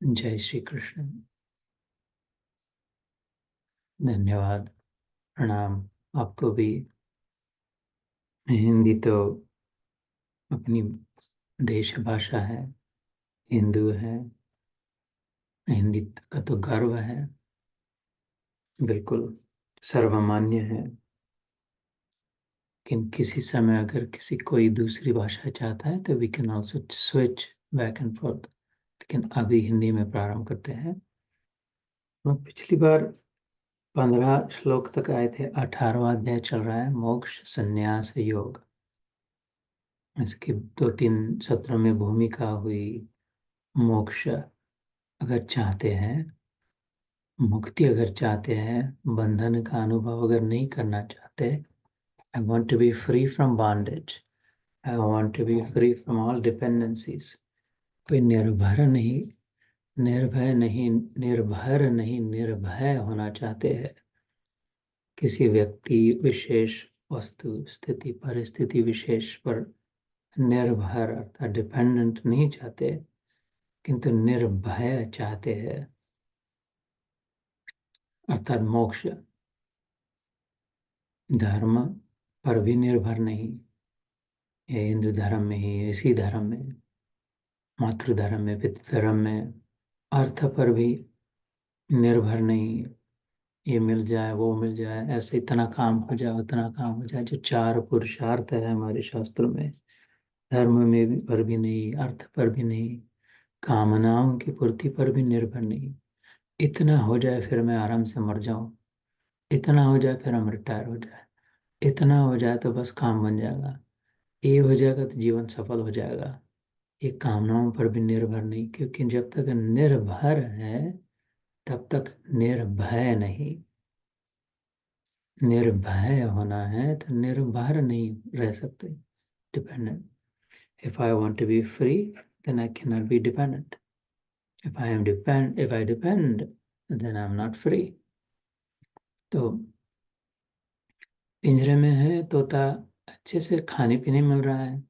जय श्री कृष्ण। धन्यवाद। प्रणाम आपको भी। हिंदी तो अपनी देश भाषा है, हिंदू है, हिंदी का तो गर्व है, बिल्कुल सर्वमान्य है। लेकिन किसी समय अगर किसी कोई दूसरी भाषा चाहता है तो we can also switch back and forth. लेकिन अभी हिंदी में प्रारंभ करते हैं। हम पिछली बार 15 श्लोक तक आए थे। 18वां अध्याय चल रहा है, मोक्ष संन्यास योग। इसके 2-3 सत्रों में भूमिका हुई। मोक्ष अगर चाहते हैं, मुक्ति अगर चाहते हैं, बंधन का अनुभव अगर नहीं करना चाहते, I want to be free from bondage, I want to be free from all dependencies. कोई निर्भर नहीं, निर्भय नहीं, निर्भर नहीं, निर्भय होना चाहते हैं। किसी व्यक्ति विशेष, वस्तु, स्थिति, परिस्थिति विशेष पर निर्भर अर्थात डिपेंडेंट नहीं चाहते, किंतु निर्भय चाहते हैं, अर्थात मोक्ष। धर्म पर भी निर्भर नहीं, ये हिंदू धर्म में ही, इसी धर्म में, मातृ धर्म में, पितृ धर्म में। अर्थ पर भी निर्भर नहीं, ये मिल जाए वो मिल जाए, ऐसे इतना काम हो जाए उतना काम हो जाए, जो 4 पुरुषार्थ है हमारे शास्त्रों में। धर्म में भी पर भी नहीं, अर्थ पर भी नहीं, कामनाओं की पूर्ति पर भी निर्भर नहीं। इतना हो जाए फिर मैं आराम से मर जाऊं, इतना हो जाए फिर हम रिटायर हो जाए, इतना हो जाए तो बस काम बन जाएगा, ये हो जाएगा तो जीवन सफल हो जाएगा। ये कामनाओं पर भी निर्भर नहीं, क्योंकि जब तक निर्भर है तब तक निर्भय नहीं। निर्भय होना है तो निर्भर नहीं रह सकते, dependent. If I want to be free then I cannot be dependent. If I depend, then I'm not free. तो पिंजरे में है तोता, अच्छे से खाने पीने मिल रहा है,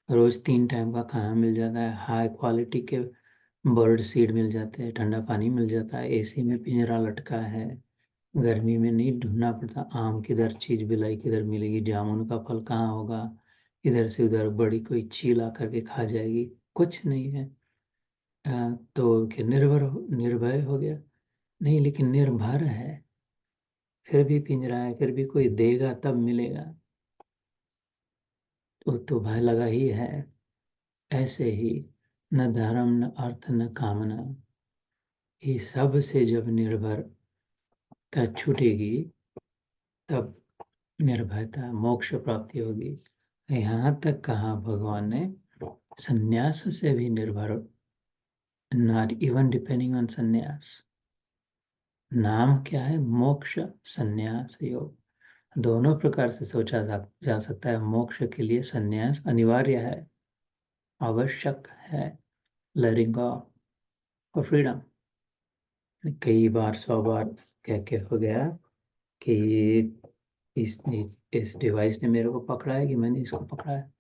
रोज 3 टाइम का खाना मिल जाता है, हाई क्वालिटी के बर्ड सीड मिल जाते हैं, ठंडा पानी मिल जाता है, एसी में पिंजरा लटका है, गर्मी में नहीं ढूंढना पड़ता आम किधर, चीज बिलाई किधर मिलेगी, जामुन का फल कहाँ होगा, इधर से उधर बड़ी कोई चील आकर के खा जाएगी, कुछ नहीं है। तो कि निर्भय हो गया नहीं, लेकिन निर्भर है, फिर भी पिंजरा है, फिर भी कोई देगा तब मिलेगा, तो भय लगा ही है। ऐसे ही न धर्म, न अर्थ, न कामना, ये सब से जब निर्भरता छूटेगी तब निर्भयता, मोक्ष प्राप्ति होगी। यहाँ तक कहा भगवान ने, संन्यास से भी निर्भर, नॉट इवन डिपेंडिंग ऑन संन्यास। नाम क्या है? मोक्ष संन्यास योग। दोनों प्रकार से सोचा जा सकता है। मोक्ष के लिए संन्यास अनिवार्य है, आवश्यक है, लेटिंग गो फॉर फ्रीडम। कई बार, 100 बार कह के हो गया कि इस इस डिवाइस ने मेरे को पकड़ा है कि मैंने इसको पकड़ा है,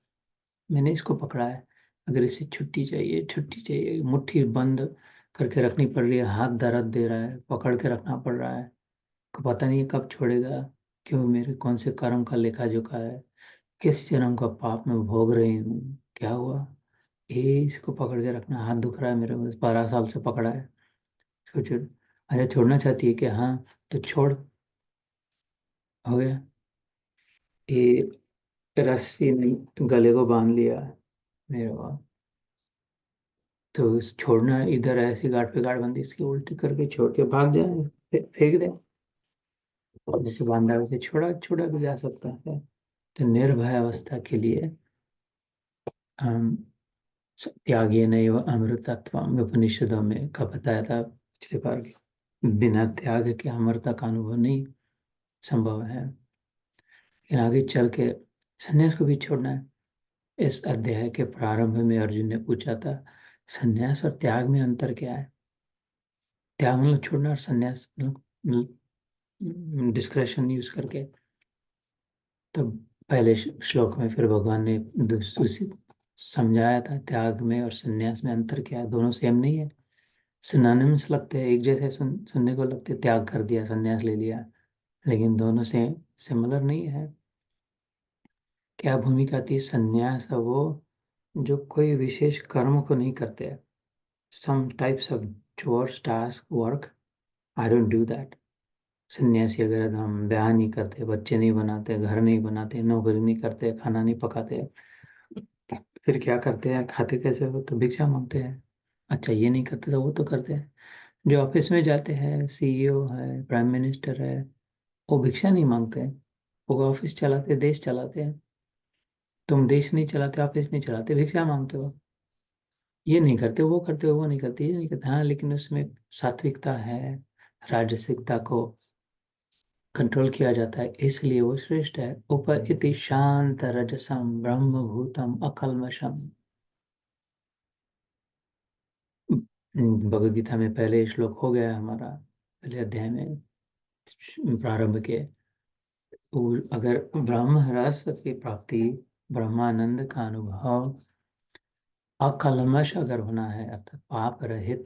मैंने इसको पकड़ा है। अगर इसे छुट्टी चाहिए, छुट्टी चाहिए, मुट्ठी बंद करके रखनी पड़ रही है, हाथ दर्द दे रहा है, पकड़ के रखना पड़ रहा है, पता नहीं कब छोड़ेगा, क्यों, मेरे कौन से कर्म का लेखा जोखा है, किस जन्म का पाप मैं भोग रही हूँ, क्या हुआ, ये इसको पकड़ के रखना, हाथ दुख रहा है मेरे को, 12 साल से पकड़ा है, सोच। अच्छा, छोड़ना चाहती है कि हाँ, तो छोड़, हो गया। ये रस्सी ने गले को बांध लिया मेरे को, तो छोड़ना, इधर ऐसी गांठ पे गांठ बंदी, इसकी उल्टी करके छोड़ के भाग जाए, फेंक दे। जैसे बांधा वैसे छोड़ा छोड़ा भी जा सकता है। तो निर्भय अवस्था के लिए हम त्यागे नैव अमृतत्वम, उपनिषदों में का बताया था पिछले बार। बिना त्याग के अमरता का अनुभव नहीं संभव है। लेकिन आगे चल के संन्यास को भी छोड़ना है। इस अध्याय के प्रारंभ में अर्जुन ने पूछा था, संन्यास और त्याग में अंतर क्या है? त्याग मतलब छोड़ना, और संन्यास डिस्क्रेशन यूज करके। तो पहले श्लोक में फिर भगवान ने समझाया था, त्याग में और संन्यास में अंतर क्या है, दोनों सेम नहीं है। सिनोनिम्स लगते हैं, एक जैसे सुनने को लगते, त्याग कर दिया, संन्यास ले लिया, लेकिन दोनों से सिमिलर नहीं है। क्या भूमिका थी? संन्यास वो जो कोई विशेष कर्म को नहीं करते, some types of chores, task, work, I don't do that. सन्यासी अगर हम ब्याह नहीं करते, बच्चे नहीं बनाते, घर नहीं बनाते, नौकरी नहीं करते, खाना नहीं पकाते, फिर क्या करते हैं? खाते कैसे हो? तो भिक्षा मांगते हैं। अच्छा, ये नहीं करते तो वो तो करते हैं। जो ऑफिस में जाते हैं, सीईओ है, प्राइम मिनिस्टर है, वो भिक्षा नहीं मांगते हैं, वो ऑफिस चलाते, देश चलाते हैं। तुम देश नहीं चलाते, ऑफिस नहीं चलाते, भिक्षा मांगते हो। ये नहीं करते, वो करते हो, वो नहीं करते, ये नहीं करते। हाँ, लेकिन उसमें सात्विकता है, राजसिकता को कंट्रोल किया जाता है, इसलिए वो श्रेष्ठ है। उपइति शांत रजसम ब्रह्म भूतम अकल्मषम। भगवद गीता में पहले श्लोक हो गया हमारा, पहले अध्याय में प्रारंभ के। अगर ब्रह्म रस की प्राप्ति, ब्रह्मानंद का अनुभव, अकल्मष अगर होना है, अर्थात पाप रहित,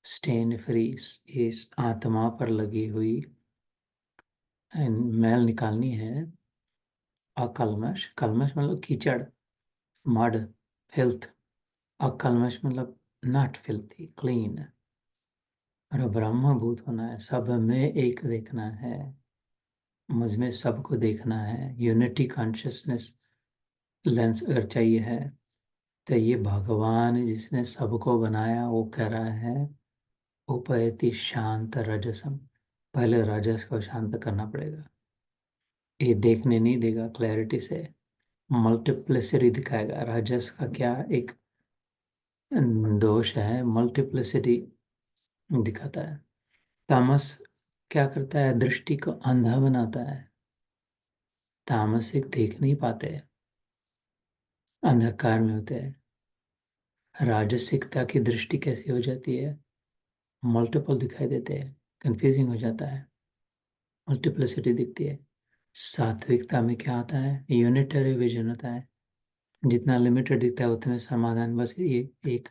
स्टेन फ्री, इस आत्मा पर लगी हुई मैल निकालनी है। अकल्मष, कल्मष मतलब कीचड़, मड, फिल्थ। अकल्मष मतलब नॉट फिल्थी, क्लीन। और ब्रह्मभूत होना है, सब में एक देखना है, मुझ में सबको देखना है, यूनिटी कॉन्शियसनेस लेंस अगर चाहिए है, तो ये भगवान जिसने सबको बनाया वो कह रहा है उपैति शांत रजसम। पहले रजस को शांत करना पड़ेगा। ये देखने नहीं देगा क्लैरिटी से, मल्टीप्लिसिटी दिखाएगा। रजस का क्या एक दोष है? मल्टीप्लिसिटी दिखाता है। तामस क्या करता है? दृष्टि को अंधा बनाता है। तामसिक देख नहीं पाते, अंधकार में होते हैं। राजसिकता की दृष्टि कैसी हो जाती है? मल्टीपल दिखाई देते हैं, कंफ्यूजिंग हो जाता है, मल्टीप्लिसिटी दिखती है। सात्विकता में क्या आता है? यूनिटरी विजन होता है, जितना लिमिटेड दिखता है उतने समाधान। बस ये एक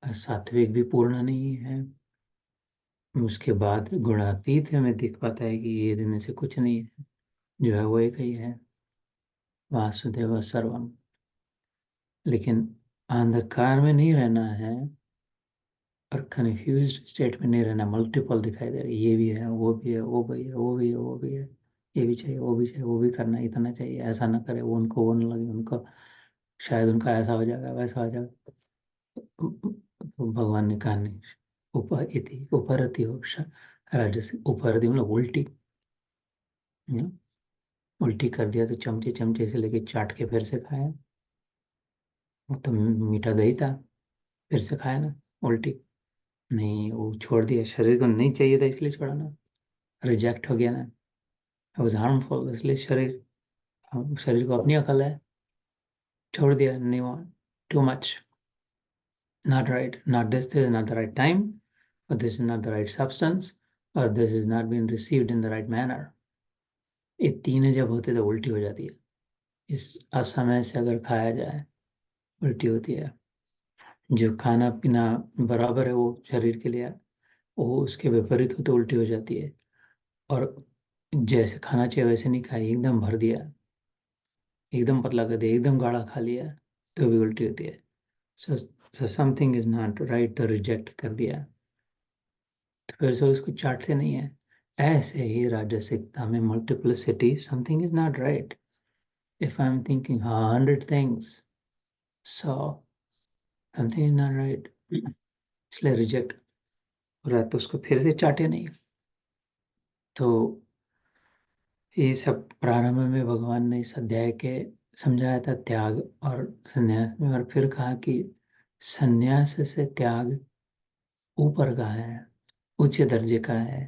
सात्विक भी पूर्ण नहीं है। उसके बाद गुणातीत हमें दिख पाता है कि ये इनमें से कुछ नहीं है, जो है वो एक ही है, वासुदेव सर्वम। लेकिन अंधकार में नहीं रहना है और कन्फ्यूज्ड स्टेट में नहीं रहना। मल्टीपल दिखाई दे रहा है, ये भी है, वो भी है, वो भी है, वो भी है, वो भी है, ये भी चाहिए, वो भी चाहिए, वो भी करना, इतना चाहिए, ऐसा ना करे, वो उनको वो न लगे, उनको शायद उनका ऐसा हो जाएगा, वैसा हो जाएगा। तो भगवान ने कहा नहीं, ऊपर इति उपरति हो, राजस उपरति मतलब उल्टी। हम्म, उल्टी कर दिया तो चमचे चमचे से लेके चाट के फिर से खाया। वो तो मीठा दही था, फिर से खाया ना। उल्टी नहीं, वो छोड़ दिया, शरीर को नहीं चाहिए था इसलिए छोड़ा ना, रिजेक्ट हो गया ना, वॉज हार्मफुल, इसलिए शरीर को अपनी अकल है, छोड़ दिया, नहीं want, too much, not right, not this, this is not the right time, और this is not the right substance, और this is not been received in the right manner. ये तीन जब होते तो उल्टी हो जाती है। इस असमय से अगर खाया जाए उल्टी होती है। जो खाना पीना बराबर है वो शरीर के लिए, वो उसके विपरीत हो तो उल्टी हो जाती है। और जैसे खाना चाहिए वैसे नहीं खाई, एकदम भर दिया, एकदम पतला कर दिया, एकदम गाढ़ा खा लिया, तो भी उल्टी होती है। So something is not right, तो रिजेक्ट कर दिया, तो फिर से उसको चाटते नहीं है। ऐसे ही राजसिकता में multiplicity, something is not right. If I am thinking 100 things, so something is not right, इसलिए रिजेक्ट हो रहा है, तो उसको फिर से चाटे नहीं। तो ये सब प्रारंभ में भगवान ने इस अध्याय के समझाया था, त्याग और संन्यास में, और फिर कहा कि संन्यास से त्याग ऊपर का है, उच्च दर्जे का है,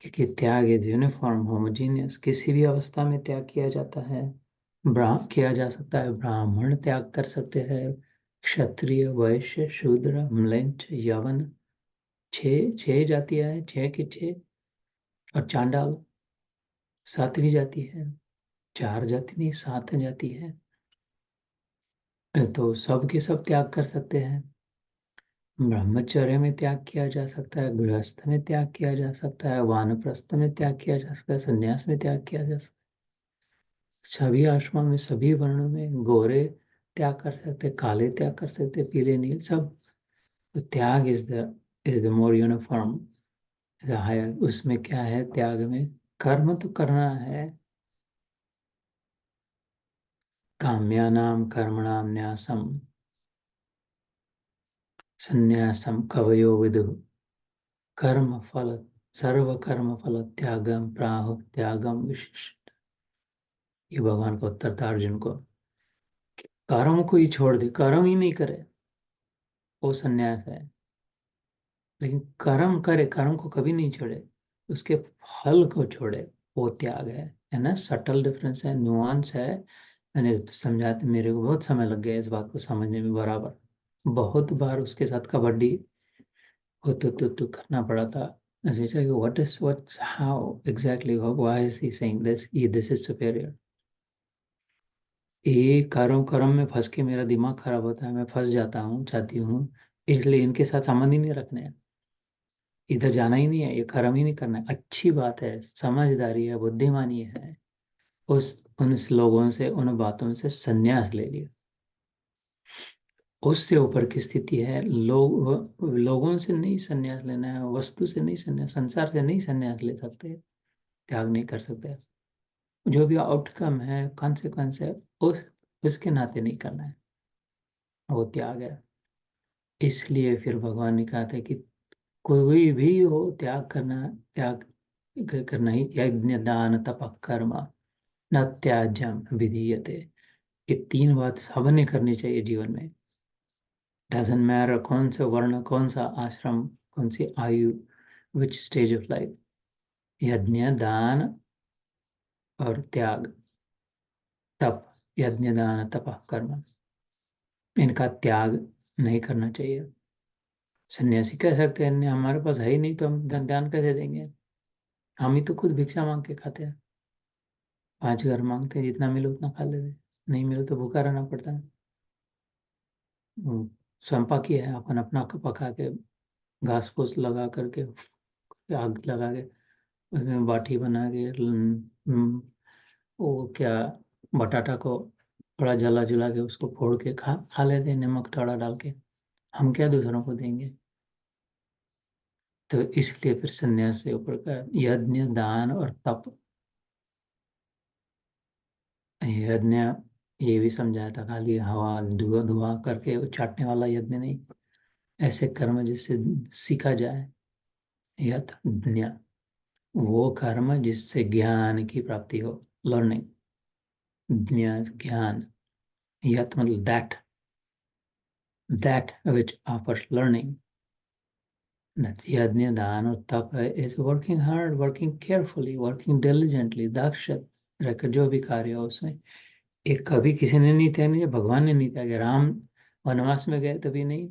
क्योंकि त्याग इज यूनिफॉर्म, होमोजीनियस, किसी भी अवस्था में त्याग किया जाता है। किया जा सकता है, ब्राह्मण त्याग कर सकते हैं, क्षत्रिय, वैश्य, शूद्र, म्लेच्छ, यवन, छह छह जातियां हैं, छह की छह, और चांडाल सातवीं जाति है। चार जाति नहीं, सात जाति है। तो सब के सब त्याग कर सकते हैं। ब्रह्मचर्य में त्याग किया जा सकता है, गृहस्थ में त्याग किया जा सकता है, वानप्रस्थ में त्याग किया जा सकता है, संन्यास में त्याग किया जा सकता है। सभी आश्रमों में, सभी वर्णों में गोरे त्याग कर सकते, काले त्याग कर सकते, पीले नील सब। तो त्याग is the more uniform, is higher. उसमें क्या है त्याग में? कर्म तो करना है। काम्यानाम कर्मणाम न्यासम संन्यासम कवयो विदुः कर्म फल सर्व कर्म फल त्यागम प्राहु त्यागम विशिष्ट। ये भगवान का उत्तर था अर्जुन को। कर्म को ही छोड़ दे, कर्म ही नहीं करे, वो संन्यास है। लेकिन कर्म करे, कर्म को कभी नहीं छोड़े, उसके फल को छोड़े, वो त्याग है ना। सटल डिफरेंस है, नुआंस है। मैंने समझाते, मेरे को बहुत समय लग गया इस बात को समझने में। बराबर बहुत बार उसके साथ कबड्डी हो तो करना पड़ा था। ऐसे what how exactly why is he saying this is superior. ये कर्म कर्म में फंस के मेरा दिमाग खराब होता है, मैं फंस जाता हूँ, चाहती हूँ। इसलिए इनके साथ संबंध ही नहीं रखने हैं, इधर जाना ही नहीं है, ये कर्म ही नहीं करना है। अच्छी बात है, समझदारी है, बुद्धिमानी है। उस उन लोगों से, उन बातों से संन्यास ले लिया। उससे ऊपर की स्थिति है, लोगों से नहीं संन्यास लेना है, वस्तु से नहीं संन्यास, संसार से नहीं संन्यास ले सकते, त्याग नहीं कर सकते। जो भी आउटकम है, कॉन्सिक्वेंस है, उसके नाते नहीं करना है, वो त्याग है। इसलिए फिर भगवान ने कहा था कि कोई भी हो, त्याग करना, त्याग करना ही यज्ञ दान तप कर्म न त्याज्यम विधीयते। ये तीन बात सबने करनी चाहिए जीवन में। डजेंट मैटर कौन सा वर्ण, कौन सा आश्रम, कौन सी आयु, विच स्टेज ऑफ लाइफ। यज्ञ दान और त्याग, तप, यज्ञ दान तप कर्म, इनका त्याग नहीं करना चाहिए। सन्यासी कह सकते हैं हमारे पास है ही नहीं तो हम दान कैसे देंगे, हम ही तो खुद भिक्षा मांग के खाते हैं। 5 घर मांगते हैं, जितना मिले उतना खा लेते हैं, नहीं मिले तो भूखा रहना पड़ता है। स्वयं ही है, अपन अपना पका के, घास फूस लगा करके, आग लगा के, उसमें बाटी बना के, वो क्या, बटाटा को थोड़ा जला जुला के उसको फोड़ के खा खा लेते हैं, नमक थोड़ा डाल के। हम क्या दूसरों को देंगे? तो इसलिए फिर संन्यास से ऊपर का यज्ञ दान और तप। यज्ञ ये भी समझाया था, खाली हवा धुआं धुआं करके चाटने वाला यज्ञ नहीं, ऐसे कर्म जिससे सीखा जाए। यज्ञ वो कर्म जिससे ज्ञान की प्राप्ति हो, लर्निंग, ज्ञान। यत मतलब दैट विच ऑफर्स लर्निंग। यज्ञ दान और तप is working hard, working carefully, working diligently, दक्ष रहकर जो भी कार्य हो उसमें। एक कभी किसी ने नहीं त्याग, नहीं भगवान ने नहीं त्यागा। राम वनवास में गए तभी नहीं,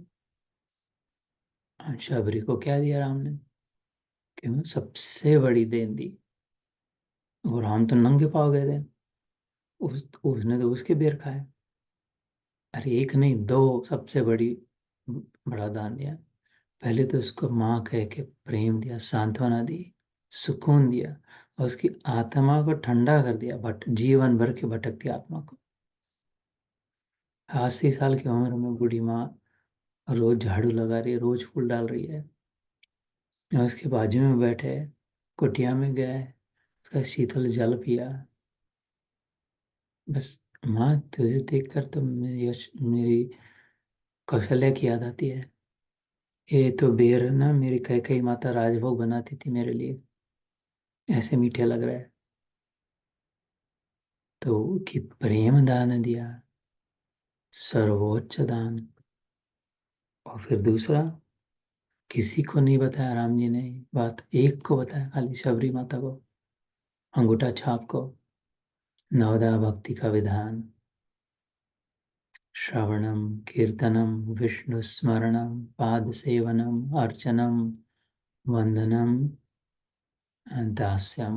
शबरी को क्या दिया राम ने? क्यों? सबसे बड़ी देन दी। वो राम तो नंगे पाव गए थे, उसने तो उसके बेर खाए। अरे एक नहीं, दो सबसे बड़ा दान दिया। पहले तो उसको माँ कह के प्रेम दिया, सांत्वना दी, सुकून दिया, और उसकी आत्मा को ठंडा कर दिया, जीवन भर की भटकती आत्मा को। 80 साल की उम्र में बूढ़ी माँ रोज झाड़ू लगा रही है, रोज फूल डाल रही है, और उसके बाजू में बैठे, कुटिया में गए, उसका शीतल जल पिया। बस माँ तुझे देखकर तो मेरी कौशल्या की याद आती है। ये तो बेर ना, मेरी कैकई माता राजभोग बनाती थी मेरे लिए, ऐसे मीठे लग रहा है। तो कि प्रेम दान दिया, सर्वोच्च दान। और फिर दूसरा, किसी को नहीं बताया राम जी ने बात, एक को बताया, खाली शबरी माता को, अंगूठा छाप को। नवदा भक्ति का विधान, श्रवणम कीर्तनम विष्णु स्मरणम पाद सेवनम अर्चनम वंदनम दास्यम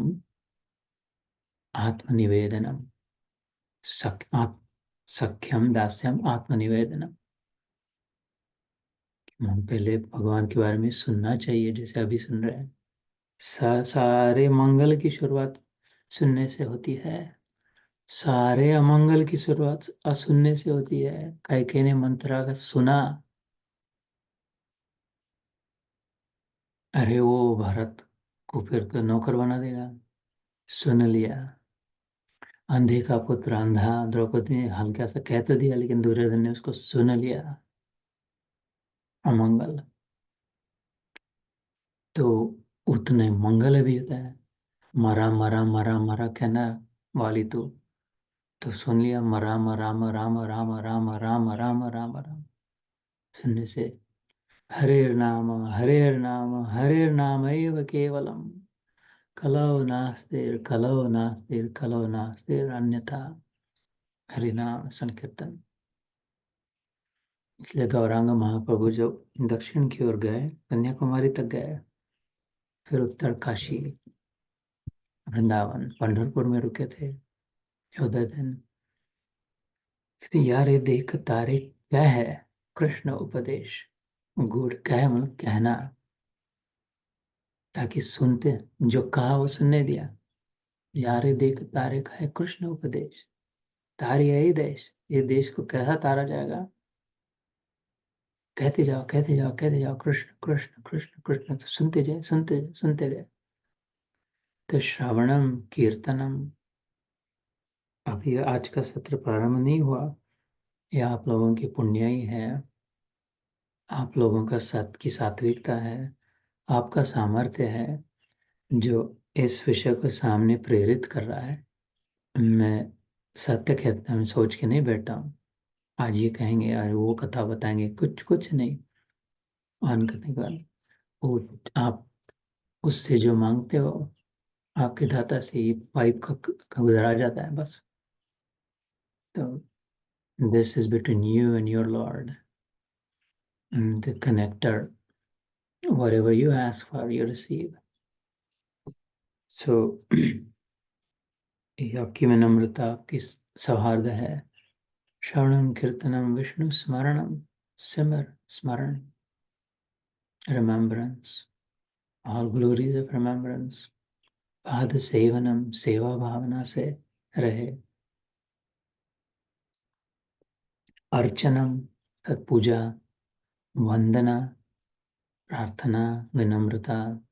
आत्मनिवेदनम, सख्यम दास्यम आत्मनिवेदनम। हम पहले भगवान के बारे में सुनना चाहिए, जैसे अभी सुन रहे हैं। सारे मंगल की शुरुआत सुनने से होती है, सारे अमंगल की शुरुआत असुनने से होती है। कैके ने मंत्रा का सुना, अरे वो भरत को फिर तो नौकर बना देगा। सुन लिया। अंधे का पुत्र अंधा, द्रौपदी ने हल्का सा कह तो दिया, लेकिन दुर्योधन ने उसको सुन लिया। अमंगल तो उतने मंगल भी होता है। मरा मरा मरा मरा कहना वाली तो सुन लिया। राम राम राम राम राम राम राम राम राम सुनने से हरे नाम एव केवलम कलौ नास्तिर अन्यथा। हरि नाम संकीर्तन। इसलिए गौरांग महाप्रभु जो दक्षिण की ओर गए, कन्याकुमारी तक गए, फिर उत्तर काशी, वृंदावन, पंढरपुर में रुके थे 14 दिन। यार ये देख तारे क्या है, कृष्ण उपदेश गुड़ क्या है, मतलब कहना, ताकि सुनते, जो कहा वो सुनने दिया। यारे देख तारे का है कृष्ण उपदेश, तारी है ही देश, ये देश को कैसा तारा जाएगा। कहते जाओ कहते जाओ कहते जाओ कृष्ण कृष्ण कृष्ण कृष्ण, तो सुनते जाए सुनते जाए सुनते गए। तो श्रवणम कीर्तनम, अभी आज का सत्र प्रारंभ नहीं हुआ, यह आप लोगों की पुण्य ही है, आप लोगों का सत की सात्विकता है, आपका सामर्थ्य है जो इस विषय को सामने प्रेरित कर रहा है। मैं सत्य कहता हूँ, सोच के नहीं बैठा हूँ आज ये कहेंगे यार वो कथा बताएंगे, कुछ कुछ नहीं। ऑन करने के बाद वो आप उससे जो मांगते हो, आपके दाता से ये पाइप का गुजरा जाता है बस। तो this is between you and your Lord, the connector, whatever you ask for you receive. So ये आपकी विनम्रता, आपकी सौहार्द है। श्रवणम कीर्तनम विष्णु स्मरणम, सिमर स्मरण, remembrance, all glories of remembrance। पाद सेवनम, सेवा भावना से रहे। अर्चनम, पूजा, वंदना, प्रार्थना, विनम्रता,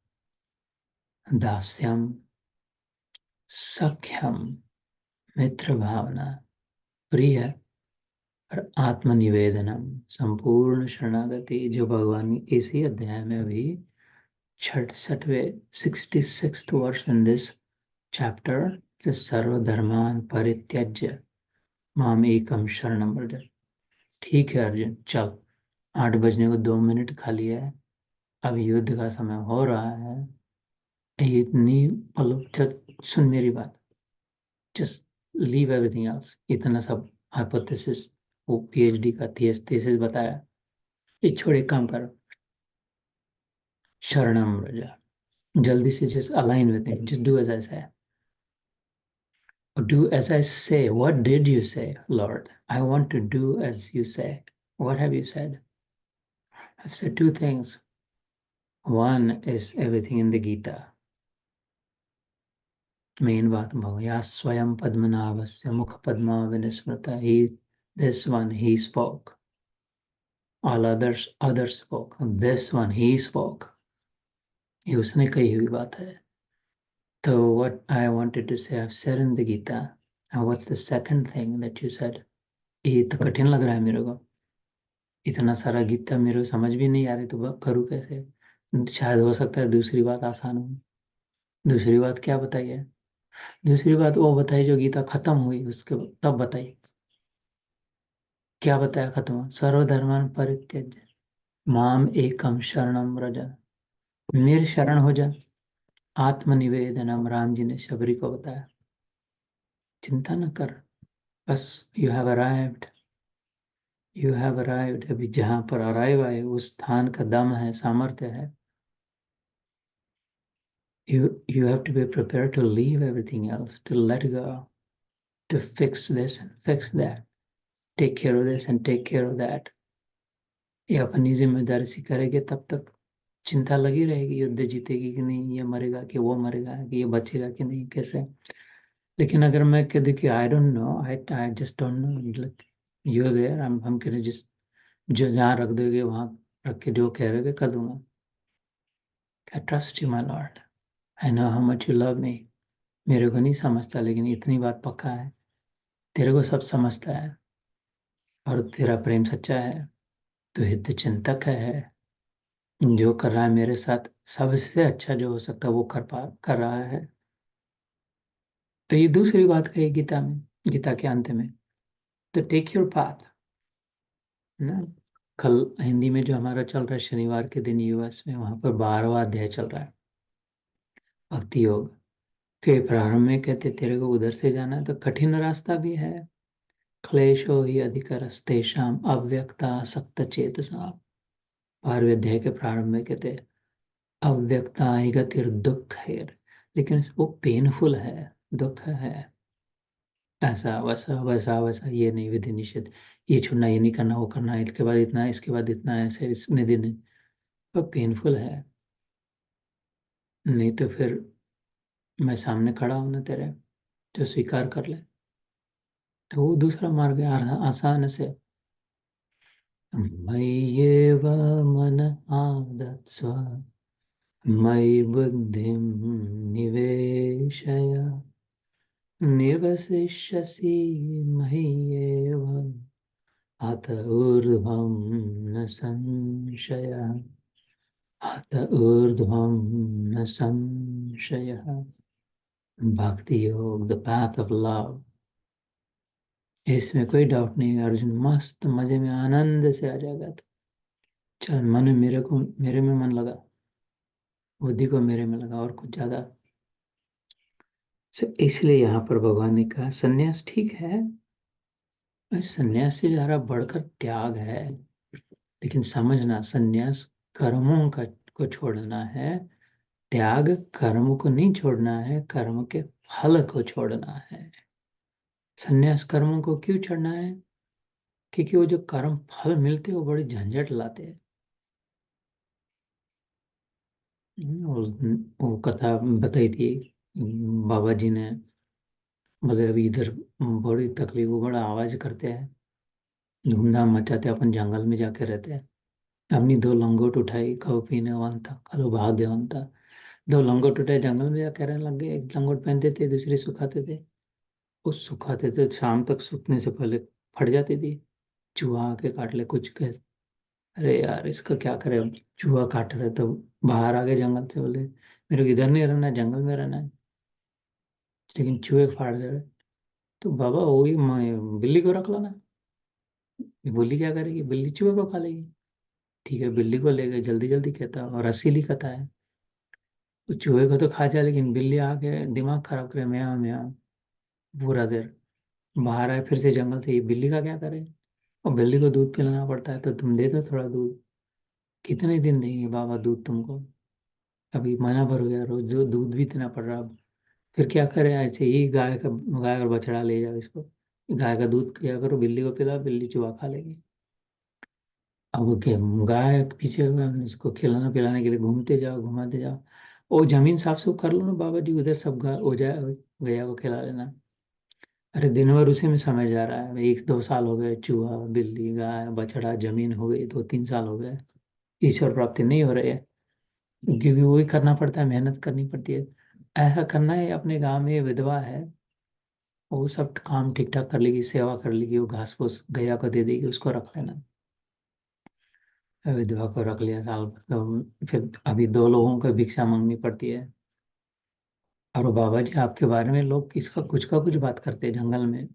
दास्यम, सख्यम, मित्र भावना, प्रिय, और आत्मनिवेदनम, संपूर्ण शरणागति, जो भगवान इसी अध्याय में भी 66वें 66th वर्ष इन दिस चैप्टर, सर्वधर्मान परित्यज्य माम एकम शरणम व्रज। ठीक है अर्जुन, चल 8 बजने को 2 मिनट खाली है, अब युद्ध का समय हो रहा है। इतनी सुन मेरी बात, जस्ट लीव एवरीथिंग एल्स। इतना सब हाइपोथेसिस, वो पीएचडी का थीसिस बताया, ये छोड़, एक काम करो, शरणम व्रज, जल्दी से just align with me, just do as I say, do as I say। What did you say, Lord? I want to do as you say। What have you said? I've said 2 things। One is everything in the Gita। Main बात भगवान स्वयं पद्मनाभस्य मुख Padma विनिस्मृता, he, this one he spoke, all others spoke, this one he spoke, ये उसने कही हुई बात है। तो what I wanted to say I've said in the Gita। and what's the second thing that you said? ये तो कठिन लग रहा है मेरे को, इतना सारा गीता मेरे को समझ भी नहीं आ रही, तो करूँ कैसे। शायद हो सकता है दूसरी बात आसान हो। दूसरी बात क्या बताइए? दूसरी बात वो बताई जो गीता खत्म हुई उसके तब बताई। क्या बताया खत्म? सर्वधर्मान परित्यज्य माम एकम शरणम व्रज, मेरे शरण हो जा। आत्मनिवेदनम, राम जी ने शबरी को बताया, चिंता न कर, बस you have arrived, you have arrived. अभी जहां पर अराइव आए उस स्थान का दम है, सामर्थ्य है। You have to be prepared to leave everything else, to let go, to fix this and fix that, take care of this and take care of that। ये अपनी जिम्मेदारी से करेंगे तब तक चिंता लगी रहेगी, युद्ध जीतेगी कि नहीं, ये मरेगा कि वो मरेगा, कि ये बचेगा कि नहीं, कैसे। लेकिन अगर मैं कह दूँ कि I don't know, I just don't know, you there, हम कह रहे जिस जो जहाँ रख दोगे वहाँ रख के जो कह रहे कर दूंगा। I trust you my lord, I know how much you love me. मेरे को नहीं समझता, लेकिन इतनी बात पक्का है, तेरे को सब समझता है और तेरा प्रेम सच्चा है। तो हित चिंतक है, जो कर रहा है मेरे साथ सबसे अच्छा जो हो सकता है वो कर रहा है। तो ये दूसरी बात कही गीता में, गीता के अंत में। तो टेक योर पाथ ना। कल हिंदी में जो हमारा चल रहा है शनिवार के दिन यूएस में, वहां पर 12वां अध्याय चल रहा है, भक्ति योग के प्रारंभ में कहते तेरे को उधर से जाना है, तो कठिन रास्ता भी है। क्लेशो ही अधिकरस्तेषाम अव्यक्ता सक्त चेतसा। 12वें अध्याय के प्रारंभ में कहते अव्यक्ता गतिर दुख है, लेकिन वो पेनफुल है, दुख है। ऐसा वैसा वैसा वैसा, ये नहीं, विधि निषेध, ये छूना, ये नहीं करना, वो करना है, इसके बाद इतना है, इसके बाद इतना है, ऐसे इतने दिन, वो पेनफुल है। नहीं तो फिर मैं सामने खड़ा हूं ना तेरे, जो स्वीकार कर ले। तो वो दूसरा मार्ग है, आसान से। मय्येव मन आदत्स्व मयि बुद्धिं निवेशय निवसिष्यसि मय्येव अत ऊर्ध्वं न संशयः। अत ऊर्ध्वं न संशयः। भक्ति योग, द पाथ ऑफ लव, इसमें कोई डाउट नहीं है। अर्जुन मस्त मजे में आनंद से आ जाएगा। तो चल, मन मेरे में मन लगा, बुद्धि को मेरे में लगा, और कुछ ज्यादा। इसलिए यहाँ पर भगवान ने कहा सन्यास ठीक है, सन्यास से ज़्यादा बढ़कर त्याग है। लेकिन समझना, सन्यास कर्मों का को छोड़ना है, त्याग कर्म को नहीं छोड़ना है, कर्म के फल को छोड़ना है। सन्यास कर्मों को क्यों छोड़ना है? क्योंकि वो जो कर्म फल मिलते हैं वो बड़ी झंझट लाते हैं। वो कथा बताई थी बाबा जी ने, मतलब अभी इधर बड़ी तकलीफ, वो बड़ा आवाज करते हैं, धूमधाम मचाते हैं, अपन जंगल में जाके रहते हैं। अपनी दो लंगोट उठाई, खाओ पीने वन था, कलो भाग्य वन था। दो लंगोट उठाए, जंगल में जाकर रहने लग गए। एक लंगोट पहनते थे, दूसरी सुखाते थे। उस सुखाते थे, शाम तक सूखने से पहले फट जाती थी। चूहा आके काट ले कुछ के, अरे यार इसका क्या करे अब। चूहा काट रहे तो बाहर आ गए जंगल से, बोले मेरे को इधर नहीं रहना है, जंगल में रहना है। लेकिन चूहे फाड़ दे रहे। तो बाबा वही बिल्ली को रख लो ना। बिल्ली क्या करेगी, बिल्ली चूहे को खा लेगी। ठीक है, बिल्ली को ले गए, जल्दी जल्दी कहता और रसीली कथा है। तो चूहे को तो खा जाए, लेकिन बिल्ली आके दिमाग खराब करे, म्याऊं म्याऊं पूरा देर। बाहर आए फिर से जंगल से, ये बिल्ली का क्या करे। और बिल्ली को दूध पिलाना पड़ता है, तो तुम दे दो थोड़ा दूध। कितने दिन देंगे बाबा दूध तुमको। अभी महीना भर हो गया, रोज जो दूध भी देना पड़ रहा अब। फिर क्या करें, ऐसे ही गाय और बछड़ा ले जाओ इसको, गाय का दूध किया करो, बिल्ली को पिलाओ, बिल्ली चुहा खा लेगी। अब वो क्या, गाय के पीछे इसको खिलाना पिलाने के लिए घूमते जाओ, घुमाते जाओ। वो जमीन साफ सुफ कर लो ना बाबा जी, उधर सब हो जाए, गैया को खिला लेना। अरे दिन भर उसी में समय जा रहा है, 1-2 साल हो गए, चूहा बिल्ली गाय बछड़ा जमीन हो गई, 2-3 साल हो गए, ईश्वर प्राप्ति नहीं हो रही है। क्योंकि वही करना पड़ता है, मेहनत करनी पड़ती है। ऐसा करना है, अपने गांव में विधवा है, वो सब काम ठीक ठाक कर लेगी, सेवा कर लेगी, वो घास फूस गैया को दे देगी, उसको रख लेना। विधवा को रख लिया साल भर, तो फिर अभी 2 लोगों को भिक्षा मांगनी पड़ती है। और वो बाबा जी आपके बारे में लोग किसका कुछ का कुछ बात करते हैं जंगल में।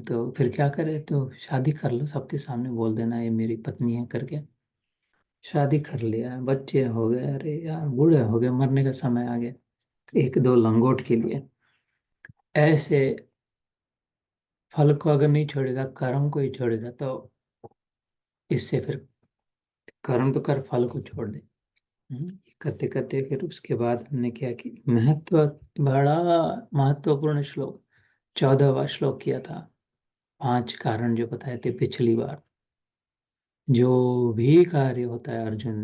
तो फिर क्या करे, तो शादी कर लो, सबके सामने बोल देना ये मेरी पत्नी है करके। शादी कर लिया, बच्चे हो गए, अरे यार बूढ़े हो गए, मरने का समय आ गया, 1-2 लंगोट के लिए। ऐसे फल को अगर नहीं छोड़ेगा, कर्म को ही छोड़ेगा, तो इससे फिर कर्म तो कर, फल को छोड़ दे। करते करते फिर उसके बाद हमने क्या कि बड़ा महत्वपूर्ण श्लोक, 14वां श्लोक किया था। 5 कारण जो बताए थे पिछली बार, जो भी कार्य होता है अर्जुन,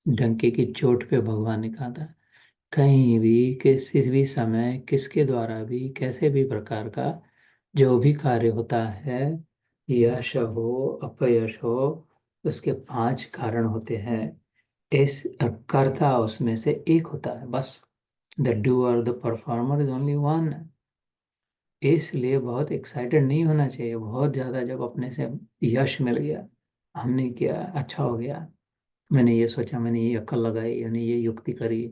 डंके की चोट पे भगवान ने कहा था, कहीं भी किसी भी समय किसके द्वारा भी कैसे भी प्रकार का जो भी कार्य होता है, यश हो अपयश हो, उसके 5 कारण होते हैं। इस कर्ता उसमें से एक होता है बस। The doer the performer is only one. इसलिए बहुत एक्साइटेड नहीं होना चाहिए बहुत ज़्यादा जब अपने से यश मिल गया, हमने किया अच्छा हो गया, मैंने ये सोचा, मैंने ये अक्ल लगाई, मैंने ये युक्ति करी,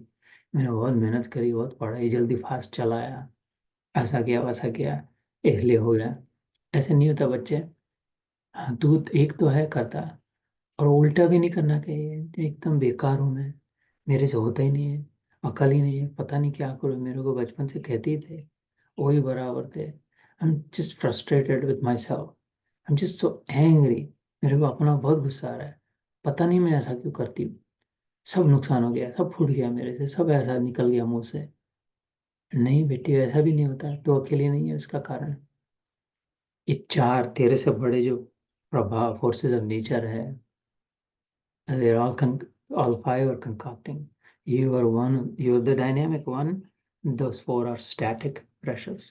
मैंने बहुत मेहनत करी, बहुत पढ़ाई जल्दी फास्ट चलाया, ऐसा किया वैसा किया, इसलिए हो गया। ऐसे नहीं होता बच्चे। हाँ, तू एक तो है करता, और उल्टा भी नहीं करना चाहिए एकदम बेकार हूँ मैं, मेरे से होता ही नहीं है, अकल ही नहीं है, पता नहीं क्या करूँ, मेरे को बचपन से कहते ही थे, वही बराबर थे। आई am just frustrated with my self, I am just so angry. मेरे को अपना बहुत गुस्सा आ रहा है, पता नहीं मैं ऐसा क्यों करती हूँ, सब नुकसान हो गया, सब फूट गया मेरे से, सब ऐसा निकल गया मुंह से। नहीं बेटी, ऐसा भी नहीं होता, तो अकेले नहीं है उसका कारण। ये 4 तेरे से बड़े जो प्रभाव फोर्सेस ऑफ नेचर है, they're all 5 are concocting. You are one, you're the dynamic one, those 4 are static pressures.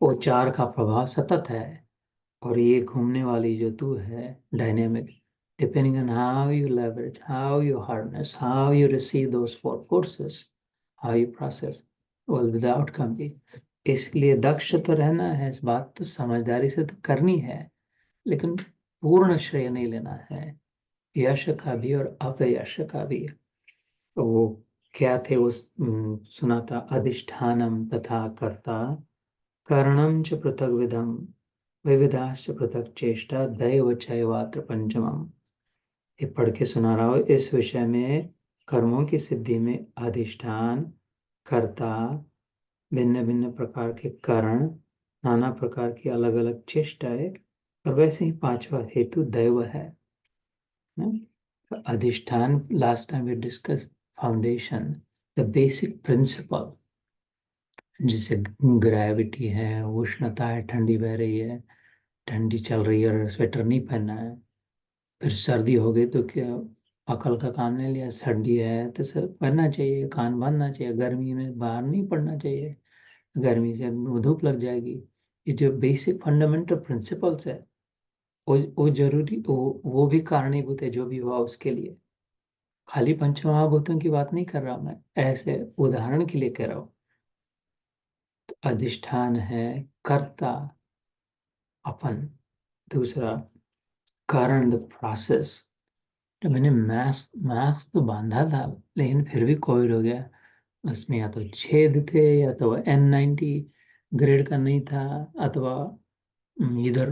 वो 4 का प्रभाव सतत है, और ये घूमने वाली जो तू है dynamic, depending on how you leverage, how you harness, how you receive those 4 forces, how you process, well with the outcome भी। इसलिए दक्ष तो रहना है, इस बात तो समझदारी से तो करनी है, लेकिन पूर्ण श्रेय नहीं लेना है, यश का भी और अपयश का भी। तो वो क्या थे उस सुना था, अधिष्ठानम तथा कर्ता, करणम च पृथक विधम, विविधाश्च पृथक चेष्टा, दैव चैवात्र पंचमम। ये पढ़ के सुना रहा हूँ। इस विषय में कर्मों की सिद्धि में अधिष्ठान, कर्ता, भिन्न भिन्न प्रकार के कारण, नाना प्रकार की अलग अलग चेष्टाएं, और वैसे ही 5वां हेतु दैव है। अधिष्ठान, last time we discuss foundation, the basic principle, जैसे ग्रेविटी है, उष्णता है, ठंडी बह रही है, ठंडी चल रही है और स्वेटर नहीं पहनना है, फिर सर्दी हो गई तो क्या, अकल का काम नहीं लिया, सर्दी है तो सर पहनना चाहिए, कान बांधना चाहिए, गर्मी में बाहर नहीं पड़ना चाहिए, गर्मी से धूप लग जाएगी। ये जो बेसिक फंडामेंटल प्रिंसिपल्स है, वो जरूरी, वो भी कारणीभूत है जो भी हुआ उसके लिए। खाली पंचमहाभूतों की बात नहीं कर रहा मैं, ऐसे उदाहरण के लिए कह रहा हूँ। तो अधिष्ठान है कर्ता अपन, दूसरा कारण द प्रोसेस। तो मैंने मैथ्स तो बांधा था, लेकिन फिर भी कोविड हो गया, उसमें या तो छेद थे, या तो N90 ग्रेड का नहीं था, अथवा इधर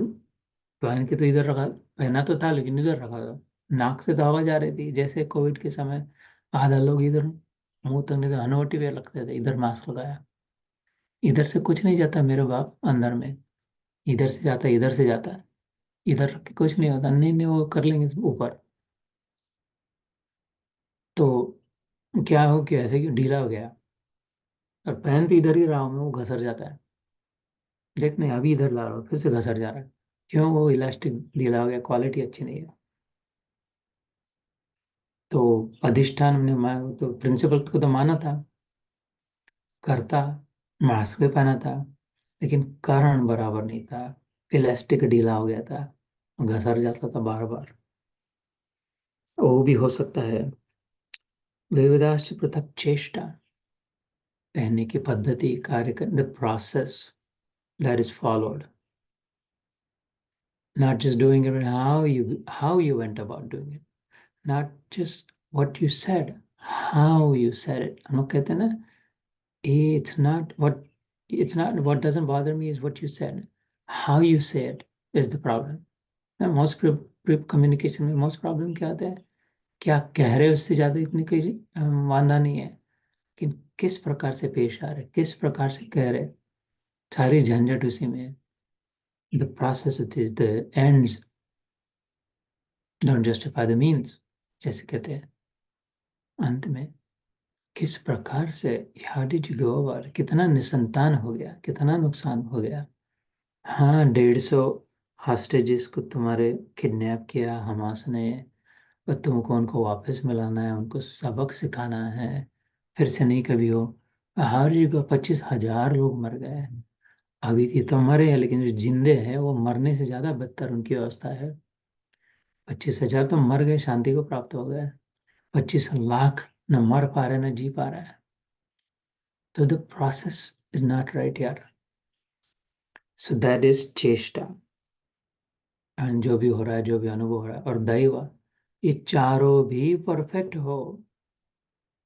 पहन के तो इधर रखा, पहना तो था लेकिन इधर रखा था, नाक से तो आवाज आ रही थी, जैसे कोविड के समय आधा लोग इधर मुंह तक नहीं तो हनवटी पे लगते थे, इधर मास्क लगाया, इधर से कुछ नहीं जाता मेरे बाप अंदर में, इधर से जाता है, इधर से जाता है, इधर रख के कुछ नहीं होता, नहीं नहीं वो कर लेंगे ऊपर। तो क्या हो कि ऐसे कि ढीला हो गया, और पहन तो इधर ही रहा हूँ मैं, वो घसर जाता है, देख नहीं अभी इधर ला रहा हूँ फिर से घसर जा रहा है, क्यों, वो इलास्टिक ढीला हो गया, क्वालिटी अच्छी नहीं है। तो अधिष्ठान ने तो प्रिंसिपल को तो माना था, करता मास्क भी पहना था, लेकिन कारण बराबर नहीं था, इलास्टिक ढीला हो गया था, घसर जाता था बार बार। वो भी हो सकता है। विविधाश्च पृथक चेष्टा, पहनने की पद्धति, कार्य कर, the process that is followed, not just doing it, but how you went about doing it, not just what you said, how you said it। हम लोग कहते हैं ना, it's not what doesn't bother me is what you said, how you say it is the problem। Most communication में most problem क्या आता है, क्या कह रहे हो उससे ज्यादा इतनी कोई वांदा नहीं है, कि किस प्रकार से पेश आ रहे, किस प्रकार से कह रहे, सारी झंझट उसी में है। The process it is the ends don't justify the means, जैसे कहते हैं अंत में, किस प्रकार से, how did you go about, कितना निसंतान हो गया, कितना नुकसान हो गया। हाँ 150 हॉस्टेजेस को तुम्हारे किडनैप किया हमास ने, और तुमको उनको वापस मिलाना है, उनको सबक सिखाना है, फिर से नहीं कभी हो। हर जगह 25,000 लोग मर गए हैं। अभी ये तो मरे हैं, लेकिन जो जिंदे हैं वो मरने से ज्यादा बदतर उनकी अवस्था है। 25,000 तो मर गए, शांति को प्राप्त हो गए। 25 लाख न मर पा रहे न जी पा रहे हैं। तो the process is not right यार। सो दैट इज चेष्टा। एंड जो भी हो रहा है, जो भी अनुभव हो रहा है, और दैव, ये चारों भी परफेक्ट हो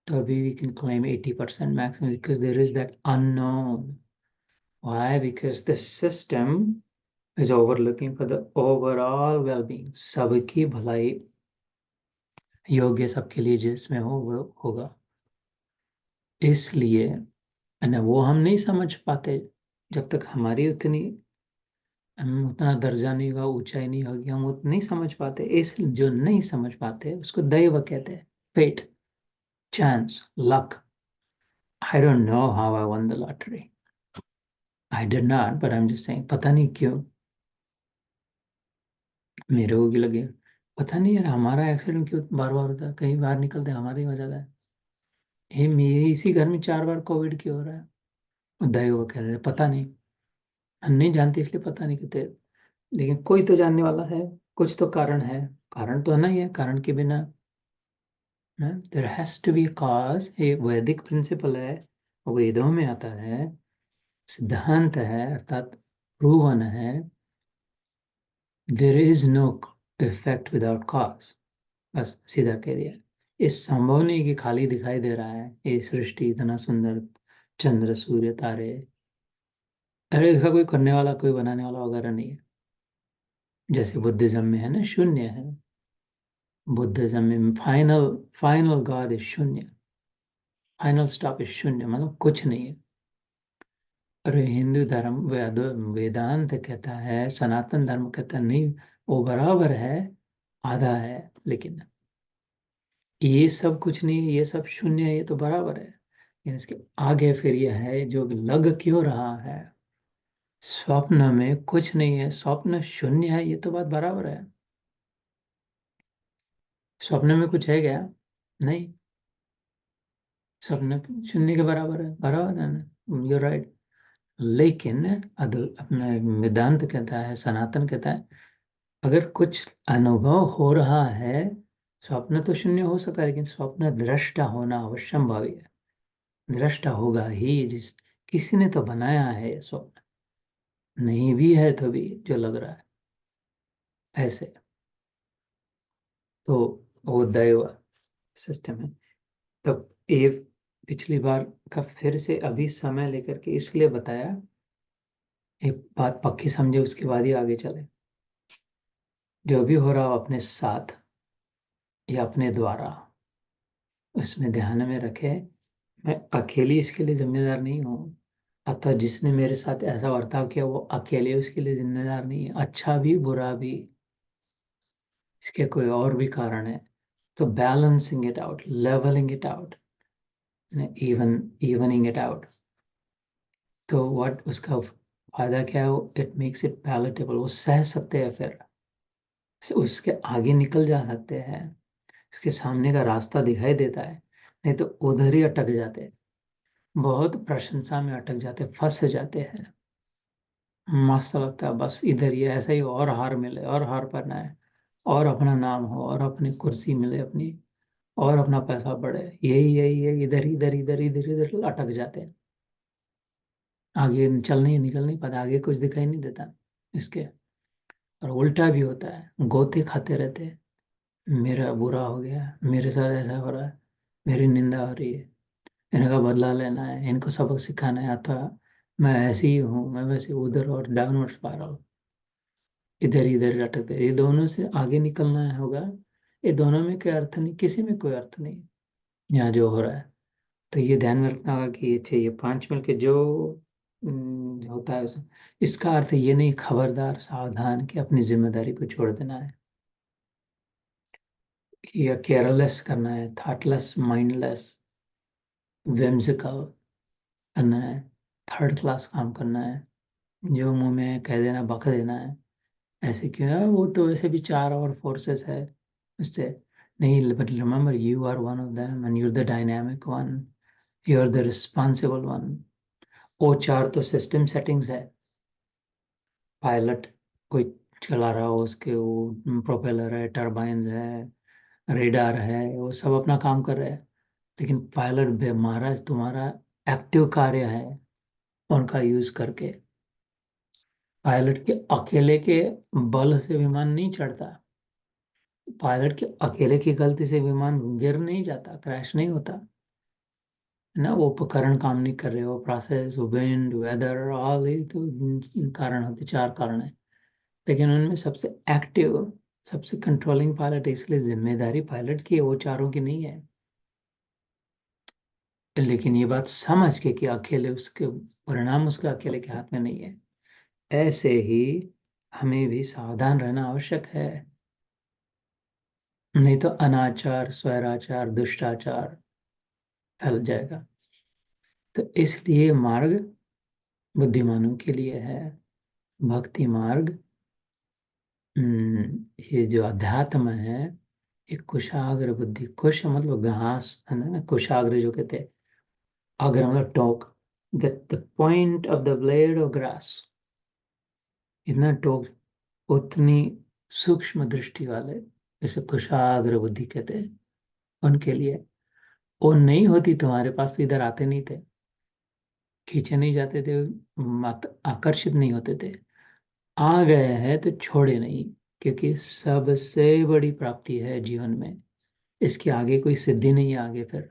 तो अभी we can claim 80% maximum, because there is that unknown. Why? Because the system is overlooking for the overall well-being. सबकी भलाई योग्य सबके लिए जिसमें हो वो होगा। इसलिए न वो हम नहीं समझ पाते जब तक हमारी उतनी, हम उतना दर्जा नहीं होगा, ऊंचाई नहीं होगी, हम उतना नहीं समझ पाते। इस जो नहीं समझ पाते उसको दैव कहते हैं, fate, chance, luck. I don't know how I won the lottery, I did not, but I am just saying, पता नहीं क्यों मेरे को भी लगे। पता नहीं यार, हमारा एक्सीडेंट क्यों बार बार होता है, कहीं बाहर निकलते हमारा ही हो जाता है। ये मेरे इसी घर में 4 बार कोविड क्यों हो रहा है? दैव कह रहे हैं, पता नहीं, हम नहीं जानते इसलिए पता नहीं कहते। लेकिन कोई तो जानने वाला है, कुछ तो कारण है। कारण तो नहीं है, कारण के बिना there has to be cause. ये वैदिक प्रिंसिपल है, वेदों में आता है, सिद्धांत है, अर्थात प्रूवन है। There is no effect without cause. बस सीधा कह दिया। ये संभव नहीं कि खाली दिखाई दे रहा है ये सृष्टि इतना सुंदर, चंद्र सूर्य तारे, अरे इसका कोई करने वाला, कोई बनाने वाला वगैरह नहीं है। जैसे बुद्धिज्म में है ना, शून्य है। बुद्धिज्म में फाइनल फाइनल गॉड इज शून्य, फाइनल स्टॉप इज शून्य, मतलब कुछ नहीं है। और हिंदू धर्म वेदांत कहता है, सनातन धर्म कहता है नहीं, वो बराबर है, आधा है। लेकिन ये सब कुछ नहीं है, ये सब शून्य है, ये तो बराबर है। लेकिन इसके आगे फिर यह है जो लग क्यों रहा है, स्वप्न में कुछ नहीं है, स्वप्न शून्य है, ये तो बात बराबर है। स्वप्न में कुछ है क्या? नहीं, स्वप्न शून्य के बराबर है, बराबर है ना, यू राइट। लेकिन अपना वेदांत कहता है, सनातन कहता है, अगर कुछ अनुभव हो रहा है, स्वप्न तो शून्य हो सकता है, लेकिन स्वप्न दृष्टा होना अवश्यंभावी है। दृष्टा होगा ही, जिस किसी ने तो बनाया है ये स्वप्न, नहीं भी है तो भी जो लग रहा है ऐसे। तो वो दैव सिस्टम है। तो ये पिछली बार का फिर से अभी समय लेकर के इसलिए बताया, एक बात पक्की समझे उसके बाद ही आगे चले। जो भी हो रहा हो अपने साथ या अपने द्वारा, उसमें ध्यान में रखे, मैं अकेली इसके लिए जिम्मेदार नहीं हूँ। अतः जिसने मेरे साथ ऐसा बर्ताव किया वो अकेले उसके लिए जिम्मेदार नहीं है, अच्छा भी बुरा भी। इसके कोई और भी कारण है। तो balancing it out, levelling it out, evening it out. तो व्हाट उसका फायदा क्या है? इट मेक्स इट पैलेटेबल, वो सह सकते हैं, फिर उसके आगे निकल जा सकते हैं, उसके सामने का रास्ता दिखाई देता है। नहीं तो उधर ही अटक जाते हैं, बहुत प्रशंसा में अटक जाते, फंस जाते हैं। मस्त लगता है बस इधर ही ऐसा ही, और हार मिले और हार पाना है, और अपना नाम हो और अपनी कुर्सी मिले अपनी, और अपना पैसा बढ़े, यही यही यही, इधर इधर इधर इधर इधर अटक जाते हैं। आगे चल नहीं, निकल नहीं पाता, आगे कुछ दिखाई नहीं देता इसके। और उल्टा भी होता है, गोते खाते रहते हैं, मेरा बुरा हो गया, मेरे साथ ऐसा हो रहा है, मेरी निंदा हो रही है, इनका बदला लेना है, इनको सबक सिखाना है, अथवा मैं ऐसे ही हूँ, मैं वैसे उधर, और डाउनवर्ड स्पाइरल, इधर इधर अटकते। ये दोनों से आगे निकलना है होगा। ये दोनों में कोई अर्थ नहीं, किसी में कोई अर्थ नहीं यहाँ जो हो रहा है। तो ये ध्यान में रखना होगा कि ये चाहिए 5 मिनट के जो होता है इसका अर्थ ये नहीं, खबरदार सावधान, कि अपनी जिम्मेदारी को छोड़ देना है, कि या केयरलेस करना है, थॉटलेस, माइंडलेस, whimsical करना है, थर्ड क्लास काम करना है, जो मुंह में कह देना, बक देना है, ऐसे क्यों है, वो तो वैसे भी चार और फोर्सेस है उससे। नहीं, but remember you are one of them and you are the dynamic one, you are the responsible one. वो चार तो सिस्टम सेटिंग्स है। पायलट कोई चला रहा हो, उसके वो प्रोपेलर है, टरबाइन है, रेडार है, वो सब अपना काम कर रहे हैं। लेकिन पायलट महाराज तुम्हारा एक्टिव कार्य है उनका यूज करके। पायलट के अकेले के बल से विमान नहीं चढ़ता। पायलट के अकेले की गलती से विमान गिर नहीं जाता, क्रैश नहीं होता है ना। वो उपकरण काम नहीं कर रहे हो, प्रोसेस, विंड, वेदर, ऑल ये तो कारण होते, चार कारण है। लेकिन उनमें सबसे एक्टिव, सबसे कंट्रोलिंग पायलट है, इसलिए जिम्मेदारी पायलट की है, वो चारों की नहीं है। लेकिन ये बात समझ के कि अकेले उसके परिणाम उसके अकेले के हाथ में नहीं है। ऐसे ही हमें भी सावधान रहना आवश्यक है, नहीं तो अनाचार, स्वैराचार, दुष्टाचार फैल जाएगा। तो इसलिए मार्ग बुद्धिमानों के लिए है। भक्ति मार्ग, ये जो अध्यात्म है, ये कुशाग्र बुद्धि, कुश मतलब घास है ना, कुशाग्र जो कहते हैं, अग्र मतलब टोक, the point of the blade of grass. इतना टोक, उतनी सूक्ष्म दृष्टि वाले, जैसे कुशाग्र बुद्धि कहते हैं, उनके लिए। वो नहीं होती तुम्हारे पास तो इधर आते नहीं थे, खींचे नहीं जाते थे, आकर्षित नहीं होते थे। आ गए हैं तो छोड़े नहीं, क्योंकि सबसे बड़ी प्राप्ति है जीवन में, इसके आगे कोई सिद्धि नहीं है आगे फिर।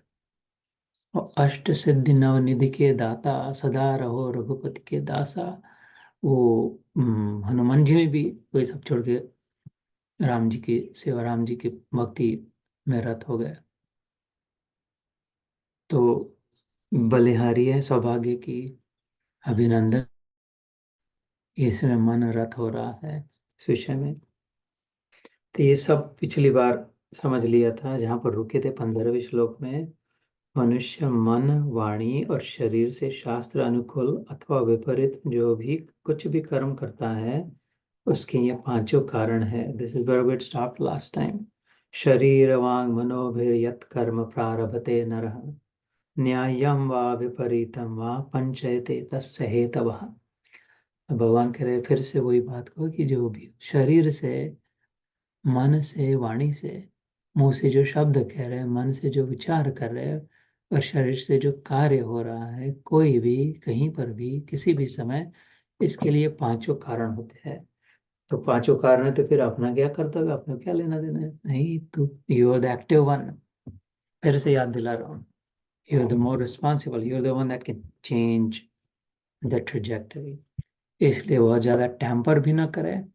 और अष्ट सिद्धि नवनिधि के दाता, सदा रहो रघुपति के दासा। वो हनुमान जी ने भी वही सब छोड़ के राम जी की सेवा, राम जी की भक्ति में रत हो गए। तो बलिहारी है सौभाग्य की, अभिनंदन, इसमें मन रत हो रहा है इस विषय में। तो ये सब पिछली बार समझ लिया था, जहाँ पर रुके थे 15वें श्लोक में। मनुष्य मन, वाणी और शरीर से शास्त्र अनुकूल अथवा विपरीत जो भी कुछ भी कर्म करता है, उसके ये पांचों कारण है। This is where we stopped last time. शरीर वांग मनोभिर यत् कर्म प्रारभते नरः, न्याय्यम वा विपरीतम वा पंचयते तस्य हेतवः। भगवान कह रहे फिर से वही बात को कि जो भी शरीर से, मन से, वाणी से, मुंह से जो शब्द कह रहे हैं, मन से जो विचार कर रहे हैं, और शरीर से जो कार्य हो रहा है, कोई भी कहीं पर भी किसी भी समय, इसके लिए पांचों कारण होते हैं। तो पांचों कारण है तो फिर अपना क्या कर्तव्य, अपना क्या लेना देना है? नहीं, तो you are the active one. फिर से याद दिला रहा हूँ, you are the more responsible, you are the one that can change the trajectory. इसलिए बहुत ज्यादा टैम्पर भी ना करें,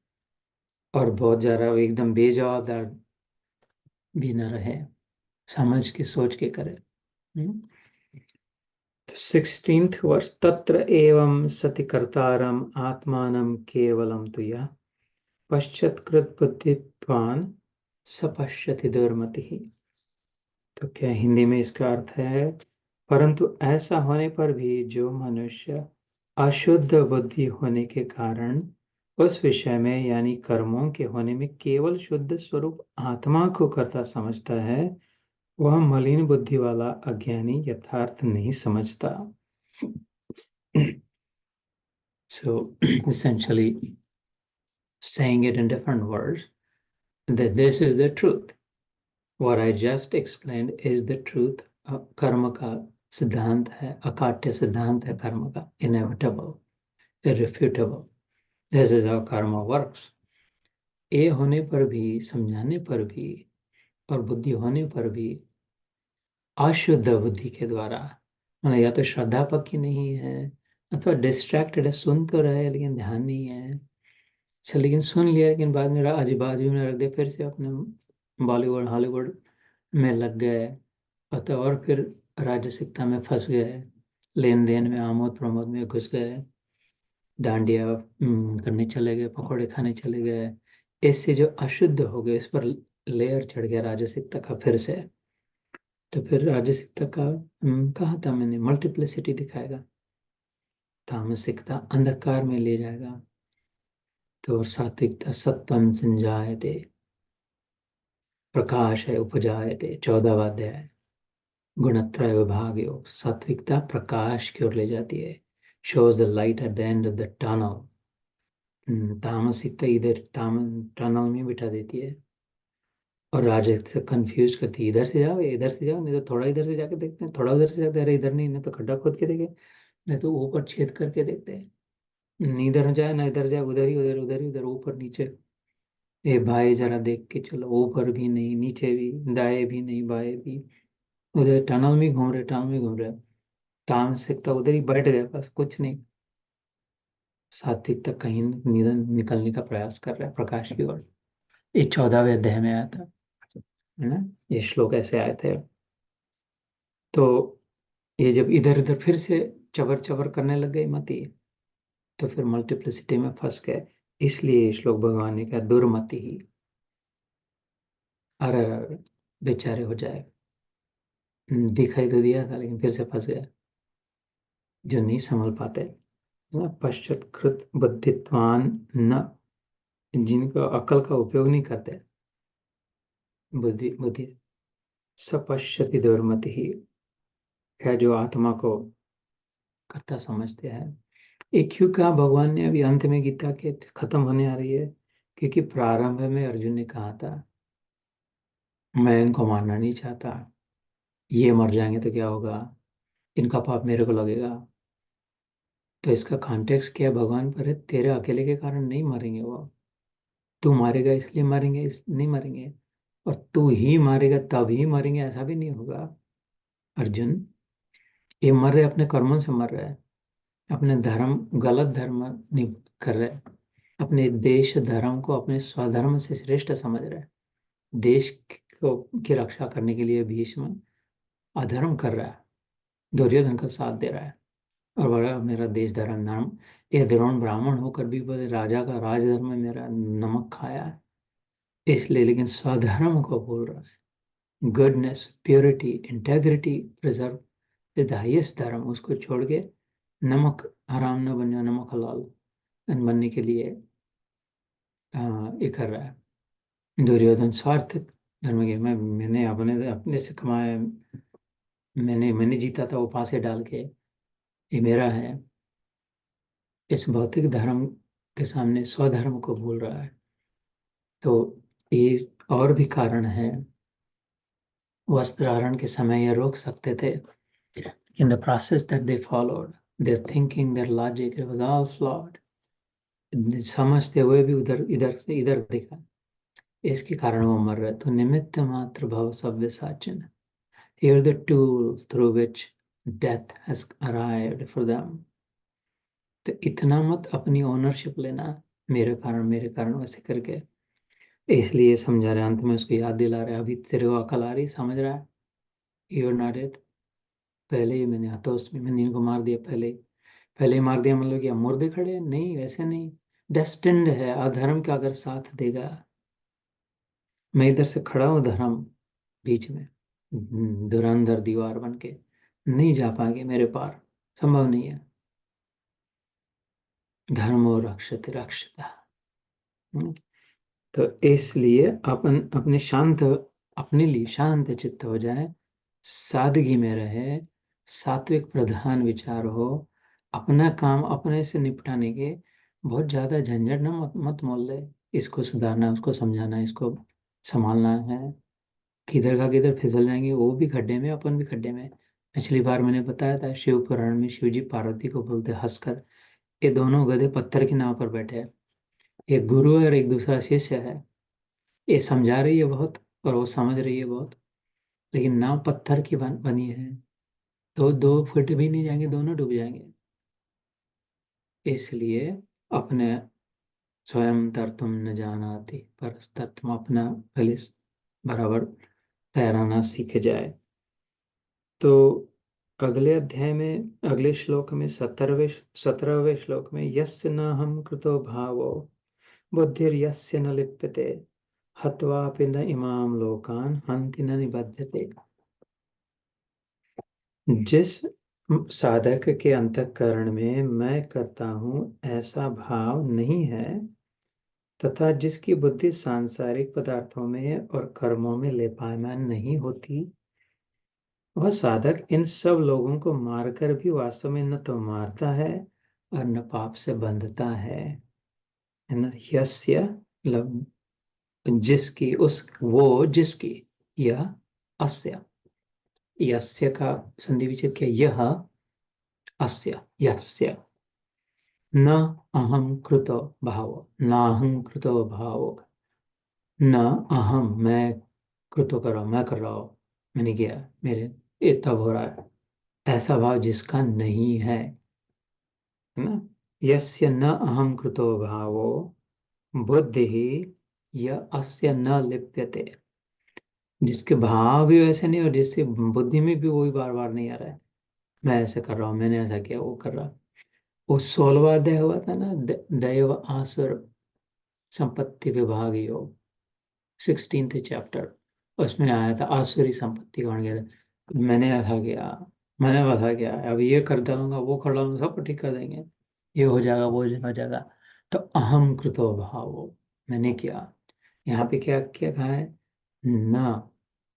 और बहुत ज्यादा एकदम बेजवाबदार भी न रहे, समझ के सोच के करे। तो 16th वर्ष, तत्र एवं सति कर्तारम आत्मानं केवलम तु यः पश्चात्कृत बुद्धित्वान् सपश्यति दुर्मतिः। तो क्या हिंदी में इसका अर्थ है, परंतु ऐसा होने पर भी जो मनुष्य अशुद्ध बुद्धि होने के कारण उस विषय में यानी कर्मों के होने में केवल शुद्ध स्वरूप आत्मा को कर्ता समझता है, वह मलिन बुद्धि वाला अज्ञानी यथार्थ नहीं समझता। So essentially saying it in different words, that this is the truth. What I just explained is the truth. कर्म का सिद्धांत है, अकाट्य सिद्धांत है कर्म का, inevitable, irrefutable. This is how karma works. ये होने पर भी, समझाने पर भी, और बुद्धि होने पर भी अशुद्ध बुद्धि के द्वारा, मतलब या तो श्रद्धा पक्की नहीं है, अथवा डिस्ट्रैक्टेड है, सुन तो रहे लेकिन ध्यान नहीं है। अच्छा, लेकिन सुन लिया लेकिन बाद में आजू बाजू में रख दे, फिर से अपने बॉलीवुड हॉलीवुड में लग गए, अतः और फिर राजसिकता में फंस गए, लेन देन में, आमोद प्रमोद में घुस गए, डांडिया करने चले गए, पकौड़े खाने चले गए। इससे जो अशुद्ध हो गए, इस पर लेयर चढ़ गया राजसिकता का फिर से। तो फिर राजसिकता का कहा था मैंने, मल्टीप्लिसिटी दिखाएगा, तामसिकता अंधकार में ले जाएगा। तो सात्विकता सत्तम संजायते, प्रकाश है उपजायते, 14वां अध्याय। गुणत्रय विभाग योग, सात्विकता प्रकाश की ओर ले जाती है, shows the light at the end of the tunnel. तामसिकता इधर टनल में बिठा देती है, और राजस से कंफ्यूज करती है, इधर से जाओ या इधर से जाओ, नहीं तो थोड़ा इधर से जाके देखते हैं, थोड़ा उधर से जाते हैं, अरे इधर नहीं, नहीं तो खड्डा खोद के देखे, नहीं तो ऊपर छेद करके देखते हैं, इधर जाए ना इधर जाए, उधर ही उधर, उधर ही उधर, ऊपर नीचे। ए भाई जरा देख के चलो, ऊपर भी नहीं, नीचे भी, दाएं भी नहीं, बाएं भी, उधर टनल में घूम रहे, टनल में घूम रहे। तामसिकता उधर ही बैठ गए, बस कुछ नहीं। सात्विक तक कहीं निकलने का प्रयास कर रहा है प्रकाश की ओर। ये 14वें अध्याय में आया था, है ना। ये श्लोक ऐसे आए थे। तो ये जब इधर उधर फिर से चबर चबर करने लग गई मति, तो फिर मल्टीप्लिसिटी में फंस गए। इसलिए ये श्लोक भगवान ने कहा, दुर्मति ही, अरे अरे बेचारे हो जाए। दिखाई तो दिया था लेकिन फिर से फंस गया, जो नहीं संभल पाते ना। पश्चात्कृत बुद्धित्वान न, जिनको अकल का उपयोग नहीं करते, बुद्धि बुद्धि सपश्यति दुर्मति ही है, जो आत्मा को करता समझते हैं। एक क्यों कहा भगवान ने अभी अंत में, गीता के खत्म होने आ रही है, क्योंकि प्रारंभ में अर्जुन ने कहा था, मैं इनको मारना नहीं चाहता, ये मर जाएंगे तो क्या होगा, इनका पाप मेरे को लगेगा। तो इसका कॉन्टेक्स्ट क्या है, भगवान पर है, तेरे अकेले के कारण नहीं मरेंगे वो, तू मारेगा इसलिए मरेंगे, नहीं मरेंगे, और तू ही मारेगा तभी मरेंगे, ऐसा भी नहीं होगा। अर्जुन, ये मर रहे अपने कर्मों से मर रहा है, अपने धर्म, गलत धर्म नहीं कर रहे, अपने देश धर्म को अपने स्वधर्म से श्रेष्ठ समझ रहा है। देश को की रक्षा करने के लिए भीष्म अधर्म कर रहा है, दुर्योधन का साथ दे रहा है, और बड़ा मेरा देश धर्म धर्म, ये द्रोण ब्राह्मण होकर भी बोले राजा का राजधर्म में मेरा नमक खाया है, इसलिए, लेकिन स्वधर्म को भूल रहा है। Goodness, purity, integrity preserve is the highest धर्म, उसको छोड़ के नमक हराम न बन जाए, नमक हलाल बनने के लिए ये कर रहा है। दुर्योधन स्वार्थ धर्म के, मैंने अपने अपने से कमाया, मैंने जीता था वो पासे डाल के, ये मेरा है। इस भौतिक धर्म के सामने स्वधर्म को भूल रहा है। तो ये और भी कारण है, वस्त्राहरण के समय ये रोक सकते थे, in the process that they followed, their thinking, their logic, it was all flawed। समझते हुए भी उधर इधर से इधर देखा, इसके कारण वो मर रहे। तो निमित्त मात्र भव सव्य Sachan, here the tool through which death has arrived for them। तो इतना मत अपनी ओनरशिप लेना, मेरे कारण वैसे करके। इसलिए समझा रहे, अंत में उसको याद दिला रहे, अभी तेरे को अकल आ रही, समझ रहा है, यू आर नॉट इट। पहले ही मैंने हतोस में मैंने इनको मार दिया, पहले ही मार दिया, मतलब कि अब मुर्दे खड़े हैं? नहीं, वैसे नहीं। डेस्टिन्ड है, अधर्म का अगर साथ देगा, मैं इधर से खड़ा हूँ धर्म बीच में, धुरंधर दीवार बन के, नहीं जा पाएंगे मेरे पार, संभव नहीं है। धर्मो रक्षते रक्षता। तो इसलिए अपन अपने शांत, अपने लिए शांत चित्त हो जाए, सादगी में रहे, सात्विक प्रधान विचार हो, अपना काम अपने से निपटाने के, बहुत ज्यादा झंझट ना मत मोल ले। इसको सुधारना, उसको समझाना, इसको संभालना है, किधर का किधर फिसल जाएंगे, वो भी खड्डे में, अपन भी खड्डे में। पिछली बार मैंने बताया था, शिव पुराण में शिव जी पार्वती को बोलते हंसकर, ये दोनों गधे पत्थर की नाव पर बैठे हैं, एक गुरु है और एक दूसरा शिष्य है। ये समझा रही है बहुत और वो समझ रही है बहुत, लेकिन नाव पत्थर की बनी है, तो 2 फुट भी नहीं जाएंगे, दोनों डूब जाएंगे। इसलिए अपने स्वयं तुम न जानाति पर तुम अपना पहले बराबर तैराना सीख जाए। तो अगले अध्याय में, अगले श्लोक में, 17वें श्लोक में, यस्य न हम कृतो भावो बुद्धिर्यस्य न लिप्यते हत्वापि न इमाम लोकान हन्ति न निबध्यते। जिस साधक के अंतःकरण में मैं करता हूँ ऐसा भाव नहीं है, तथा जिसकी बुद्धि सांसारिक पदार्थों में और कर्मों में लेपायमान नहीं होती, वह साधक इन सब लोगों को मारकर भी वास्तव में न तो मारता है और न पाप से बंधता है ना। यस्य मतलब जिसकी, उस वो जिसकी, यह अस्य, यस्य का संधि विच्छेद किया, यह अस्य, यस्य न अहम कृतो भाव, नाहं कृतो भाव, न अहम मैं कृतो कर रहा हूं, मैं कर रहा हूं, मैंने किया, मेरे ये तब हो रहा है, ऐसा भाव जिसका नहीं है ना। यस्य न अहम कृतो भावो बुद्धि य अस्य न लिप्यते, जिसके भाव भी वैसे नहीं और जिसके बुद्धि में भी वही बार बार नहीं आ रहा है, मैं ऐसा कर रहा हूँ, मैंने ऐसा किया, वो कर रहा। वो 16वां अध्याय हुआ था ना, दैव आसुर संपत्ति विभाग योग, 16th चैप्टर, उसमें आया था आसुरी संपत्ति कौन गया था, मैंने ऐसा किया, मैंने वैसा किया, अब ये कर दूंगा, वो कर दूंगा, सब ठीक कर देंगे, ये हो जाएगा, वो हो जाएगा। तो अहम कृतो भावो, मैंने किया। यहाँ पे क्या क्या कहा है, ना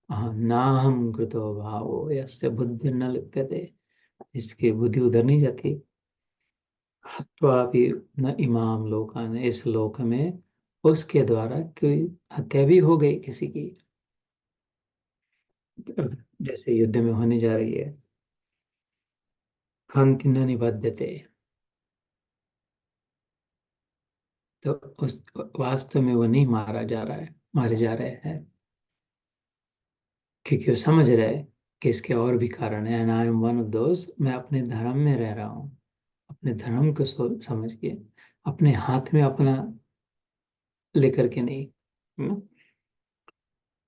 नाहम कृतो भावो यस्य बुद्धि न लिप्यते, इसकी बुद्धि उधर नहीं जाती। हत्वापि न इमाम लोकान, इस लोक में उसके द्वारा कोई हत्या भी हो गई किसी की, जैसे युद्ध में होने जा रही है, हंति न निबध्यते, तो उस वास्तव में वो नहीं मारा जा रहा है, मारे जा रहे हैं, क्योंकि वो समझ रहे हैं कि इसके और भी कारण है। And I am one of those, मैं अपने धर्म में रह रहा हूँ, अपने धर्म को समझ के, अपने हाथ में अपना लेकर के नहीं।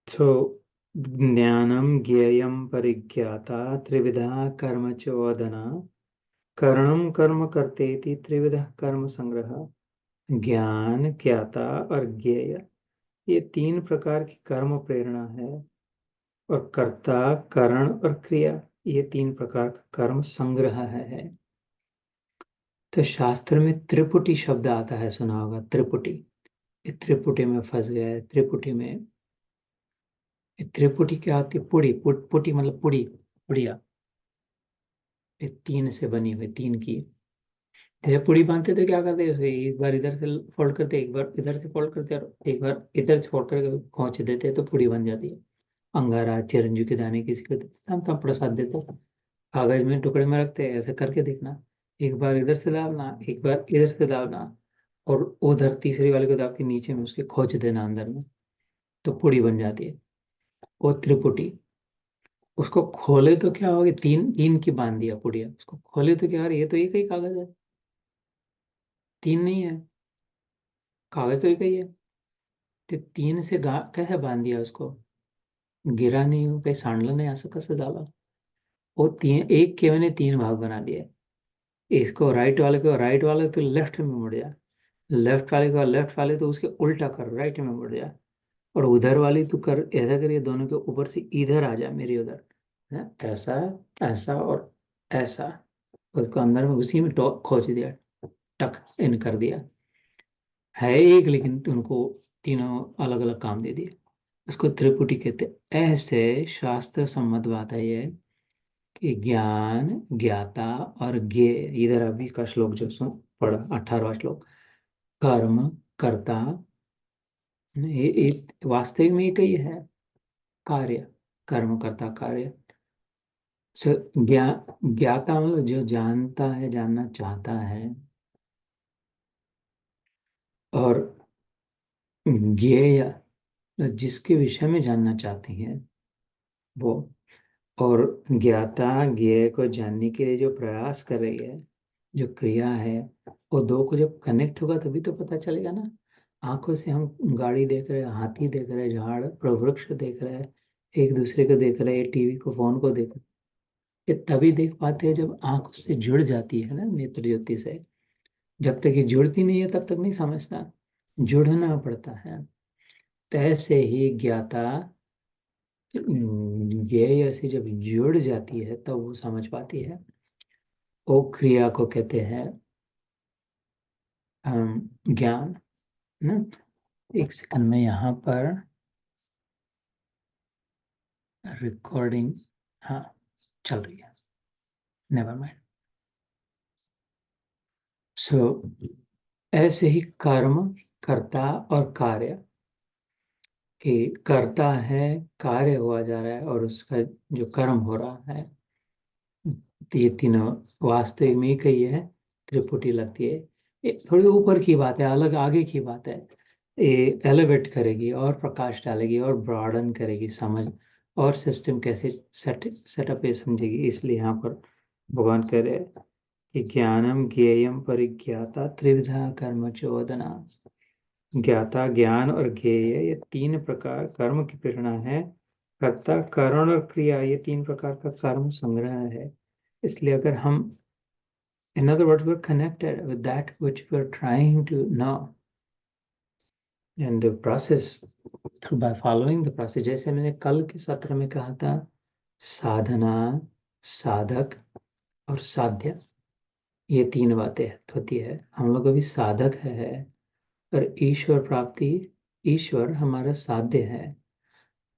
तो ज्ञानम ज्ञेयम परिज्ञाता त्रिविधा कर्म चोदना, कर्णम कर्म करते त्रिविधा कर्म संग्रह। ज्ञान, ज्ञाता और ज्ञेय, ये तीन प्रकार की कर्म प्रेरणा है, और कर्ता, करण और क्रिया, ये तीन प्रकार का कर्म संग्रह है। तो शास्त्र में त्रिपुटी शब्द आता है, सुना होगा, त्रिपुटी। ये त्रिपुटी में फंस गया है, त्रिपुटी में। ये त्रिपुटी क्या होती है, पुड़ी, पुटी मतलब पुड़ी, पुड़िया, ये तीन से बनी हुई, तीन की। जैसे पुड़ी बांधते तो क्या करते हैं, एक बार इधर से फोल्ड करते, एक बार इधर से फोल्ड करते, और एक बार इधर से फोल्ड करके खोंच देते, तो पुड़ी बन जाती है। अंगारा, चिरंजीव के दाने किसी को देते, सब प्रसाद देते, कागज में टुकड़े में रखते हैं, ऐसे करके देखना, एक बार इधर से डालना, एक बार इधर से डालना, और उधर तीसरी वाले को दाब के नीचे में उसके खोच देना अंदर में, तो पुड़ी बन जाती है, वो त्रिपुटी। उसको खोले तो क्या होगी, तीन तीन की बांध दिया पुड़िया, उसको खोले तो क्या, ये तो एक ही कागज है, तीन नहीं है, कागज तो एक ही है। तो तीन से कैसे बांध दिया उसको, गिरा नहीं हो, कहीं सांडला नहीं आ सका से डाला, वो तीन, एक के मैंने तीन भाग बना दिए, इसको राइट वाले को राइट वाले तो लेफ्ट में मुड़ जा, लेफ्ट वाले का लेफ्ट वाले तो उसके उल्टा कर, राइट में मुड़ जा, और उधर वाली तू कर, ऐसा करिए, दोनों के ऊपर से इधर आ जा मेरे उधर, है ऐसा, ऐसा और ऐसा, उसको अंदर में उसी में खोच दिया, टक इन कर दिया, है एक, लेकिन उनको तीनों अलग अलग काम दे दिए, उसको त्रिपुटी कहते हैं। ऐसे शास्त्र सम्मत बात है ये, कि ज्ञान, ज्ञाता और ज्ञेय, इधर अभी का श्लोक जो सुन पढ़ा, 18वां श्लोक, कर्म, कर्ता, ये वास्तविक में एक ही है, कार्य, कर्म कर्ता कार्य। ज्ञाता मतलब जो जानता है, जानना चाहता है, और ज्ञेय जिसके विषय में जानना चाहते हैं वो, और ज्ञाता ज्ञेय को जानने के लिए जो प्रयास कर रही है, जो क्रिया है, वो दो को जब कनेक्ट होगा तभी तो पता चलेगा ना। आंखों से हम गाड़ी देख रहे हैं, हाथी देख रहे हैं, झाड़ वृक्ष देख रहे हैं, एक दूसरे को देख रहे हैं, टीवी को, फोन को देख रहे हैं, ये तभी देख पाते हैं जब आंखों से जुड़ जाती है ना नेत्र ज्योति से। जब तक ये जुड़ती नहीं है तब तक नहीं समझता, जुड़ना पड़ता है। तो ऐसे ही ज्ञाता, ज्ञेय से जब जुड़ जाती है तब वो समझ पाती है। वो क्रिया को कहते हैं ज्ञान। ना। एक सेकंड में यहाँ पर रिकॉर्डिंग, हाँ चल रही है, नेवर माइंड। सो ऐसे ही कर्म, कर्ता और कार्य, कि कर्ता है, कार्य हुआ जा रहा है, और उसका जो कर्म हो रहा है, तो ये तीनों वास्तविक में ही कही है, त्रिपुटी लगती है। ये थोड़ी ऊपर की बात है, अलग आगे की बात है। ये एलिवेट करेगी और प्रकाश डालेगी और ब्रॉडन करेगी समझ, और सिस्टम कैसे सेटअप ये समझेगी। इसलिए यहाँ पर भगवान कह रहे हैं कि ज्ञानम ज्ञेयम परिज्ञाता त्रिविधा कर्म चोदना। ज्ञाता, ज्ञान और ज्ञेय, ये तीन प्रकार कर्म की प्रेरणा है। कर्ता, करण और क्रिया, ये तीन प्रकार का कर्म संग्रह है। इसलिए अगर हम, in other words, we're connected with that which we're trying to know, and the process, through by following the process, जैसे मैंने कल के सत्र में कहा था, साधना, साधक और साध्य, ये तीन बातें होती है। हम लोग अभी साधक है, और ईश्वर प्राप्ति, ईश्वर हमारा साध्य है।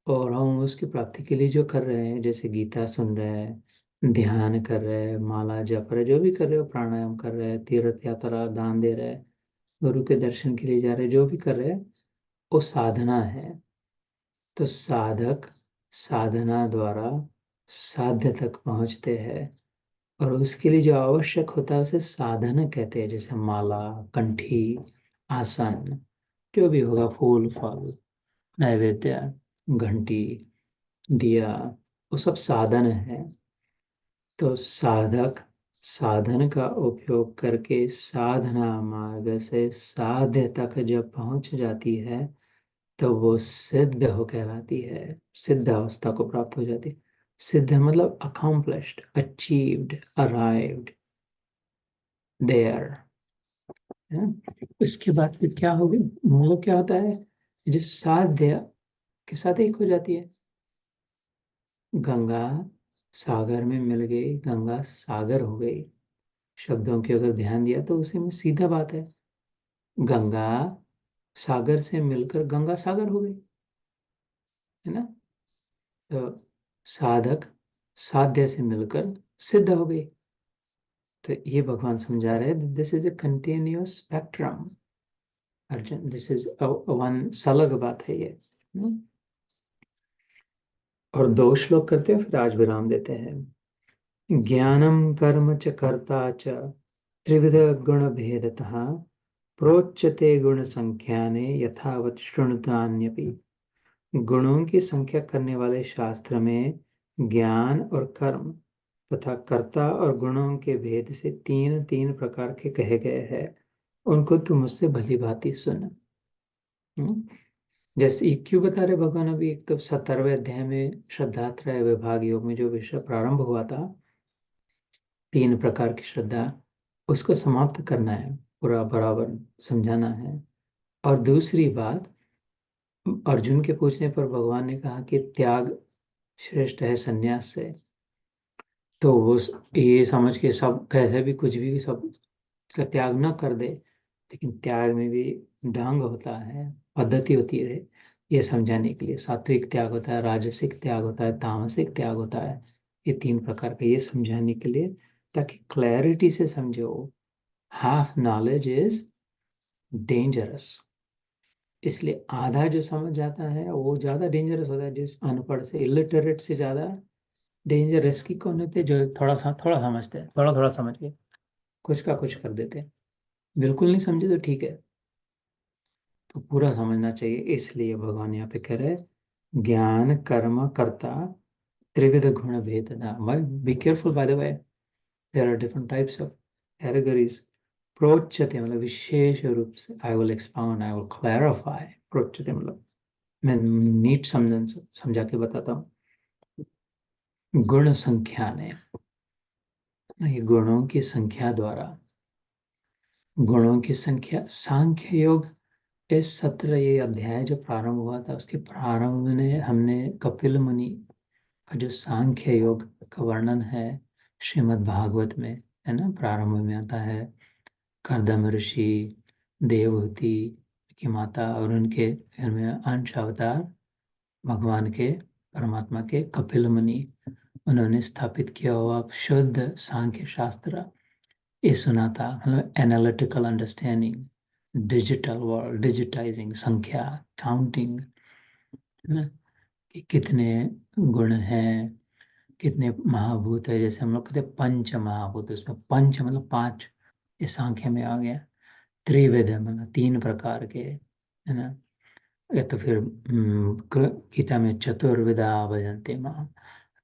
और हम उसकी प्राप्ति के लिए जो कर रहे हैं, जैसे गीता सुन रहे हैं, ध्यान कर रहे हैं, माला जप रहे, जो भी कर रहे हो, प्राणायाम कर रहे हैं, तीर्थ यात्रा, दान दे रहे हैं, गुरु के दर्शन के लिए जा रहे हैं, जो भी कर रहे हैं, वो साधना है। तो साधक साधना द्वारा साध्य तक पहुंचते हैं, और उसके लिए जो आवश्यक होता है उसे साधन कहते हैं। जैसे माला, कंठी, आसन, जो भी होगा, फूल फल, नैवेद्य, घंटी, दिया, वो सब साधन है। तो साधक साधन का उपयोग करके साधना मार्ग से साध्य तक जब पहुंच जाती है, तो वो सिद्ध हो कहलाती है, सिद्ध अवस्था को प्राप्त हो जाती है। सिद्ध मतलब अकम्प्लिश्ड, अचीव्ड, अराइव्ड देयर। उसके बाद फिर क्या होगी, मतलब क्या होता है, जिस साध्य के साथ एक हो जाती है। गंगा सागर में मिल गई, गंगा सागर हो गई। शब्दों के अगर ध्यान दिया तो उसे में सीधा बात है, गंगा सागर से मिलकर गंगा सागर हो गई, है ना। तो साधक साध्य से मिलकर सिद्ध हो गई। तो ये भगवान समझा रहे हैं, this is a continuous spectrum Arjun, this is one सलग बात है ये। और दो श्लोक करते हैं, फिर आज विराम देते हैं। ज्ञानम कर्म च कर्ता च त्रिविध गुण भेदतः प्रोच्यते गुण संख्याने यथावत् शृणुतान्यपि। गुणों की संख्या करने वाले शास्त्र में ज्ञान और कर्म तथा कर्ता और गुणों के भेद से तीन तीन प्रकार के कहे गए हैं, उनको तुम मुझसे भली भांति सुन। जैसे ये क्यों बता रहे भगवान, अभी एक तो 17वें अध्याय में श्रद्धात्रय विभाग योग में जो विषय प्रारंभ हुआ था, तीन प्रकार की श्रद्धा, उसको समाप्त करना है, पूरा बराबर समझाना है। और दूसरी बात, अर्जुन के पूछने पर भगवान ने कहा कि त्याग श्रेष्ठ है संन्यास से। तो वो ये समझ के सब कैसे भी कुछ भी सब का त्याग न कर दे, लेकिन त्याग में भी ढंग होता है, पद्धति होती है, ये समझाने के लिए। सात्विक त्याग होता है, राजसिक त्याग होता है, तामसिक त्याग होता है, ये तीन प्रकार का, ये समझाने के लिए, ताकि क्लैरिटी से समझो। Half knowledge is dangerous. इसलिए आधा जो समझ जाता है वो ज्यादा डेंजरस होता है। जिस अनपढ़ से, इलिटरेट से ज्यादा डेंजर रिस्की कौन होते हैं, जो थोड़ा समझते हैं, थोड़ा थोड़ा समझ के कुछ का कुछ कर देते हैं। बिल्कुल नहीं समझे तो ठीक है, तो पूरा समझना चाहिए। इसलिए भगवान यहाँ पे कह रहे हैं, ज्ञान कर्म कर्ता त्रिविध गुण भेद ना। Be careful by the way, there are different types of categories. प्रोच्यते मतलब विशेष रूप से, I will expound, I will clarify. प्रोच्यते मतलब मैं नीट समझा के बताता हूँ। गुण संख्या ने, ये गुणों की संख्या द्वारा, गुणों की संख्या, सांख्य योग, इस सत्र, ये अध्याय जो प्रारंभ हुआ था, उसके प्रारंभ में हमने कपिल मुनि का जो सांख्य योग का वर्णन है श्रीमद् भागवत में, है ना, प्रारंभ में आता है कर्दम ऋषि, देवहूति की माता और उनके घर में अंश अवतार भगवान के परमात्मा के कपिल मुनि, उन्होंने स्थापित किया हुआ शुद्ध सांख्य शास्त्र ये सुना था। मतलब analytical understanding, digital world, digitising, संख्या, काउंटिंग, है ना, कि कितने गुण हैं, कितने महाभूत है। जैसे हम लोग कहते हैं पंच महाभूत, उसमें पंच मतलब 5, ये सांख्य में आ गया। त्रिविध मतलब 3 प्रकार के, है ना। ये तो फिर गीता में चतुर्विधा भजन्ते माम,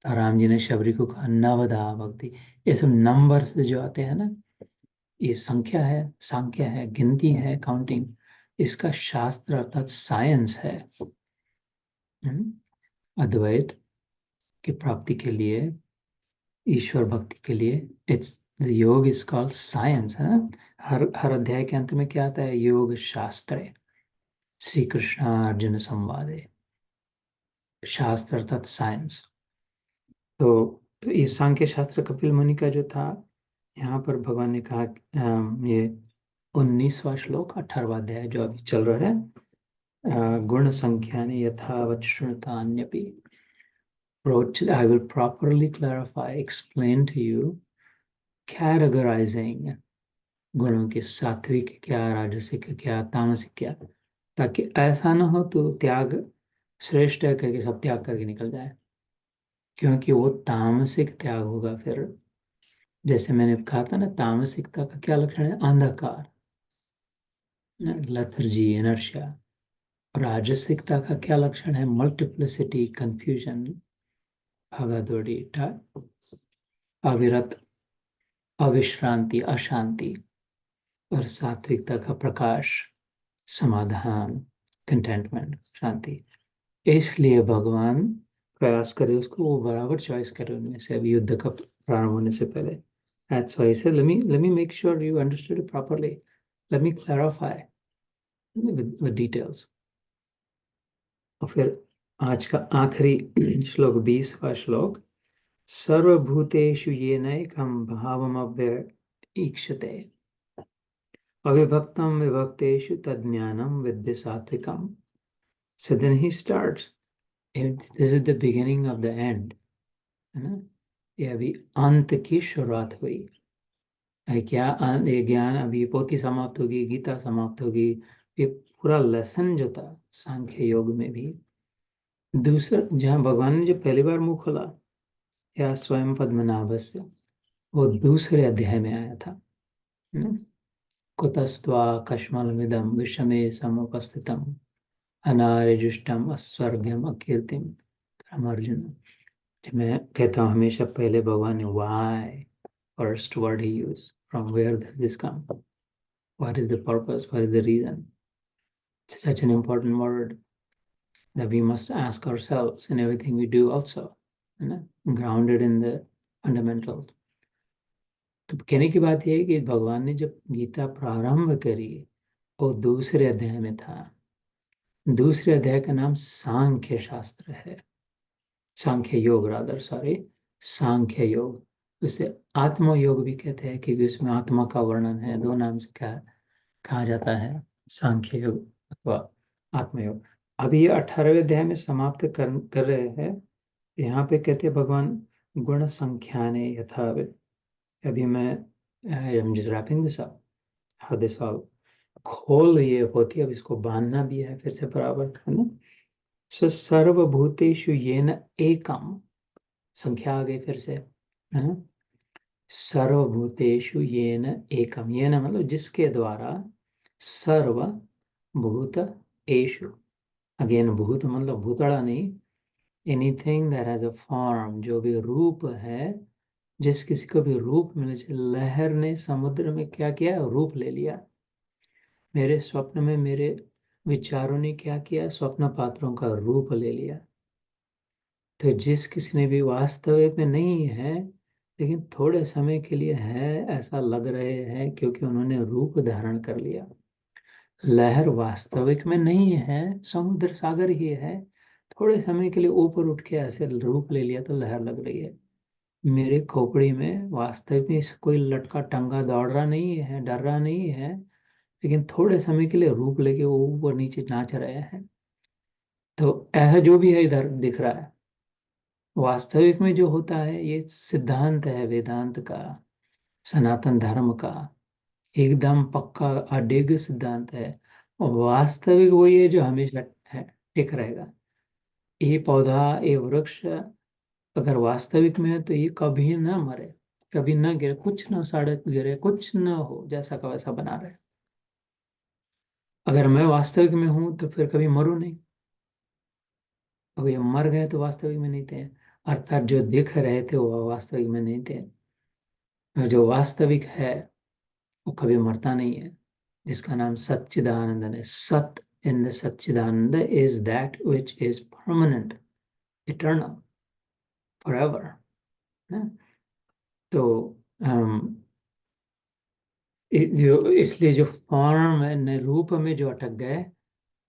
राम जी ने शबरी को कहा नवधा भक्ति। ये सब नंबर से जो आते हैं ना, ये संख्या है, सांख्य है, गिनती है, काउंटिंग, इसका शास्त्र अर्थात साइंस है। अद्वैत की प्राप्ति के लिए, ईश्वर भक्ति के लिए, इट्स योग इज कॉल्ड साइंस, है ना। हर अध्याय के अंत में क्या आता है? योग शास्त्र, श्री कृष्ण अर्जुन संवाद, शास्त्र अर्थात साइंस। तो इस सांख्य शास्त्र कपिल मुनि का जो था, यहाँ पर भगवान ने कहा, ये 19वां श्लोक 18वां अध्याय जो अभी चल रहा है, गुण संख्यानि यथावत् शृणुतान्यपि, I will properly clarify, explain to you, categorizing गुणों के, सात्विक क्या, राजसिक क्या, तामसिक क्या, ताकि ऐसा ना हो तो त्याग श्रेष्ठ है करके सब त्याग करके निकल जाए, क्योंकि वो तामसिक त्याग होगा फिर। जैसे मैंने कहा था ना, तामसिकता का क्या लक्षण है? अंधकार, लेथर्जी, इनर्शिया। राजसिकता का क्या लक्षण है? मल्टीप्लिसिटी, कंफ्यूजन, भागादौड़ी, अविरत, अविश्रांति, अशांति। और सात्विकता का प्रकाश, समाधान, कंटेंटमेंट, शांति। इसलिए भगवान प्रयास करे उसको वो बराबर चॉइस करे उनमें से, अभी युद्ध का प्रारंभ होने से पहले। That's why I said, let me make sure you understood it properly. Let me clarify with details. और फिर आज का आखिरी श्लोक, 20वां श्लोक, सर्वभूतेषु येनैकं भावमव्यईक्षते अविभक्तं विभक्तेषु तज्ज्ञानं विद्धि सात्विकम्. So then he starts, this is the beginning of the end, है ना। ये अभी अंत की शुरुआत हुई है। क्या ये ज्ञान, अभी पोथी समाप्त होगी, गीता समाप्त होगी, ये पूरा लेसन जो था सांख्य योग में भी दूसरा, जहाँ भगवान ने जो पहली बार मुंह खोला, या स्वयं पद्मनाभस्य, वो दूसरे अध्याय में आया था, है ना। कुतस्त्वा कश्मलमिदं विषमे समुपस्थितम् अनार्यजुष्टम अस्वर्ग्यम अकीर्तिम। अर्जुन, मैं कहता हूँ हमेशा पहले भगवान ने why first word he used, from where does this come, what is the purpose, what is the reason. It's such an important word that we must ask ourselves in everything we do also, है ना, grounded in the fundamentals. तो कहने की बात यह है कि भगवान ने जब गीता प्रारंभ करी वो दूसरे अध्याय में था। दूसरे अध्याय का नाम सांख्य शास्त्र है, सांख्य योग, रादर सॉरी, सांख्य योग। उसे आत्म योग भी कहते हैं क्योंकि उसमें आत्मा का वर्णन है। 2 नाम से कहा जाता है, सांख्य योग अथवा आत्मयोग। अभी ये 18वें अध्याय में समाप्त कर रहे हैं। यहाँ पे कहते हैं भगवान गुण संख्याने यथावत्। अभी मैं just wrapping this up, how this all खोल ये होती है, अब इसको बांधना भी है फिर से बराबर, है ना। सर्वभूतेषु येन एकम, संख्या आ गई फिर से, है ना। सर्वभूतेषु येन एकम, येन मतलब जिसके द्वारा, सर्वभूत एषु, अगेन भूत मतलब भूतड़ा नहीं, anything that has a form, जो भी रूप है, जिस किसी को भी रूप मिले। लहर ने समुद्र में क्या किया? रूप ले लिया। मेरे स्वप्न में मेरे विचारों ने क्या किया? स्वप्न पात्रों का रूप ले लिया। तो जिस किसी ने भी वास्तविक में नहीं है लेकिन थोड़े समय के लिए है ऐसा लग रहे हैं, क्योंकि उन्होंने रूप धारण कर लिया। लहर वास्तविक में नहीं है, समुद्र सागर ही है, थोड़े समय के लिए ऊपर उठ के ऐसे रूप ले लिया तो लहर लग रही है। मेरे खोपड़ी में वास्तविक में कोई लटका टंगा दौड़ रहा नहीं है, डर रहा नहीं है, लेकिन थोड़े समय के लिए रूप लेके वो ऊपर नीचे नाच रहे हैं। तो ऐसा जो भी है इधर दिख रहा है, वास्तविक में जो होता है ये सिद्धांत है वेदांत का, सनातन धर्म का, एकदम पक्का अडिग सिद्धांत है। और वास्तविक वही है जो हमेशा है, टिक रहेगा। ये पौधा, ये वृक्ष अगर वास्तविक में है तो ये कभी ना मरे, कभी ना गिरे, कुछ ना सड़क गिरे, कुछ ना हो, जैसा का वैसा बना रहे। अगर मैं वास्तविक में हूं तो फिर कभी मरूं नहीं। अगर ये मर गए तो वास्तविक में नहीं थे, अर्थात जो दिख रहे थे वो वास्तविक में नहीं थे। और जो वास्तविक है वो कभी मरता नहीं है, जिसका नाम सच्चिदानंद है। सत in the Sachchidanand is that which is permanent, eternal, forever. तो जो इसलिए जो फॉर्म है, रूप में जो अटक गए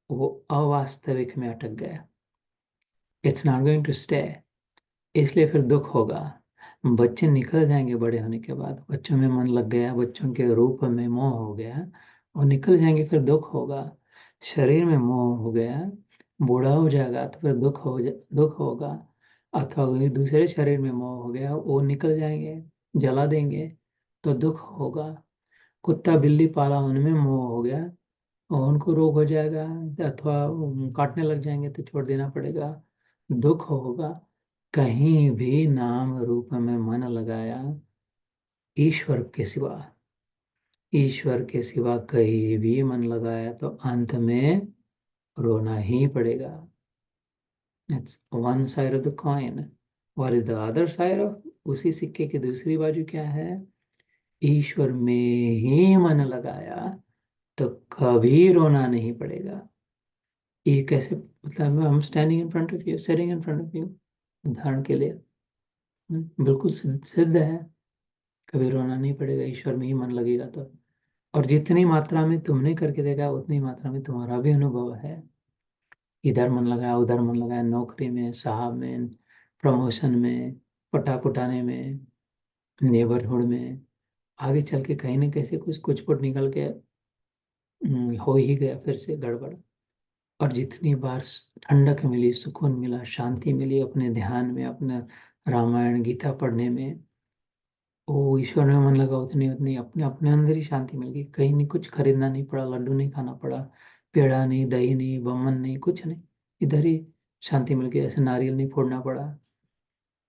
वो अवास्तविक में अटक गए। It's not going to stay. इसलिए फिर दुख होगा। बच्चे निकल जाएंगे बड़े होने के बाद, बच्चों में मन लग गया, बच्चों के रूप में मोह हो गया, और निकल जाएंगे, फिर दुख होगा। शरीर में मोह हो गया, बूढ़ा हो जाएगा तो फिर दुख होगा। अथवा कोई दूसरे शरीर में मोह हो गया, वो निकल जाएंगे, जला देंगे तो दुख होगा। कुत्ता बिल्ली पाला, उनमें मोह हो गया और उनको रोग हो जाएगा, अथवा काटने लग जाएंगे तो छोड़ देना पड़ेगा, दुख होगा। कहीं भी नाम रूप में मन लगाया ईश्वर के सिवा, ईश्वर के सिवा कहीं भी मन लगाया तो अंत में रोना ही पड़ेगा। That's one side of the coin. What is the other side of? उसी सिक्के की दूसरी बाजू क्या है? ईश्वर में ही मन लगाया तो कभी रोना नहीं पड़ेगा। ये कैसे, मतलब हम standing in front of you, sitting in front of you, उदाहरण के लिए बिल्कुल सिद्ध है, कभी रोना नहीं पड़ेगा ईश्वर में ही मन लगेगा तो। और जितनी मात्रा में तुमने करके देखा उतनी मात्रा में तुम्हारा भी अनुभव है। इधर मन लगाया, उधर मन लगाया, नौकरी में, साहब में, प्रमोशन में, पटा पुटाने में, नेबरहुड में, आगे चल के कहीं ना कहीं से कुछ कुछ पुट निकल के हो ही गया फिर से गड़बड़। और जितनी बार ठंडक मिली, सुकून मिला, शांति मिली अपने ध्यान में, अपने रामायण गीता पढ़ने में, वो ईश्वर में मन लगा, उतनी उतनी अपने अपने अंदर ही शांति मिल गई। कहीं नहीं, कुछ खरीदना नहीं पड़ा, लड्डू नहीं खाना पड़ा, पेड़ा नहीं, दही नहीं, बमन नहीं, कुछ नहीं, इधर ही शांति मिल गई। ऐसे नारियल नहीं फोड़ना पड़ा,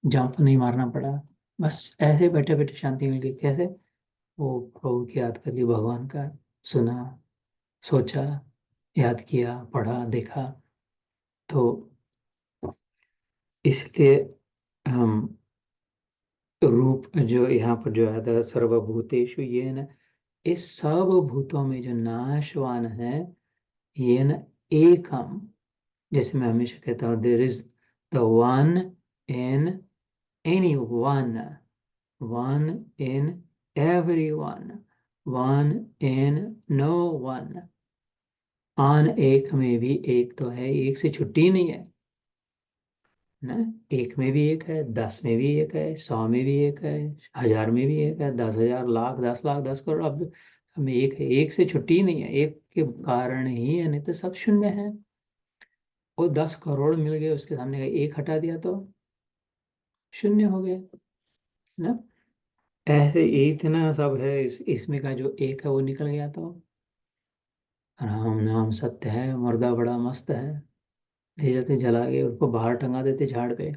जंप नहीं मारना पड़ा, बस ऐसे बैठे बैठे शांति मिल गई। कैसे? वो प्रभु की याद कर ली, भगवान का सुना, सोचा, याद किया, पढ़ा, देखा। तो इसलिए हम रूप जो यहाँ पर जो है सर्वभूतेषु ये न, इस सब भूतों में जो नाशवान है, ये न एकम, जैसे मैं हमेशा कहता हूँ, there is the one in any one, one in every one in no one. आन एक में भी एक तो है, एक से छुट्टी नहीं है ना। एक में भी एक है, 10 में भी एक है, 100 में भी एक है, 1000 में भी एक है, 10,000, लाख, 10 लाख, 10 करोड़, अब हमें एक है, एक से छुट्टी नहीं है, एक के कारण ही है, नहीं तो सब शून्य है। वो 10 करोड़ मिल गए, उसके सामने का एक हटा दिया तो शून्य हो गया ना। ऐसे इतना सब है, इसमें का जो एक है वो निकल गया तो राम नाम सत्य है, मुर्दा बड़ा मस्त है, ले जाते जला के उसको बाहर टंगा देते झाड़ पे।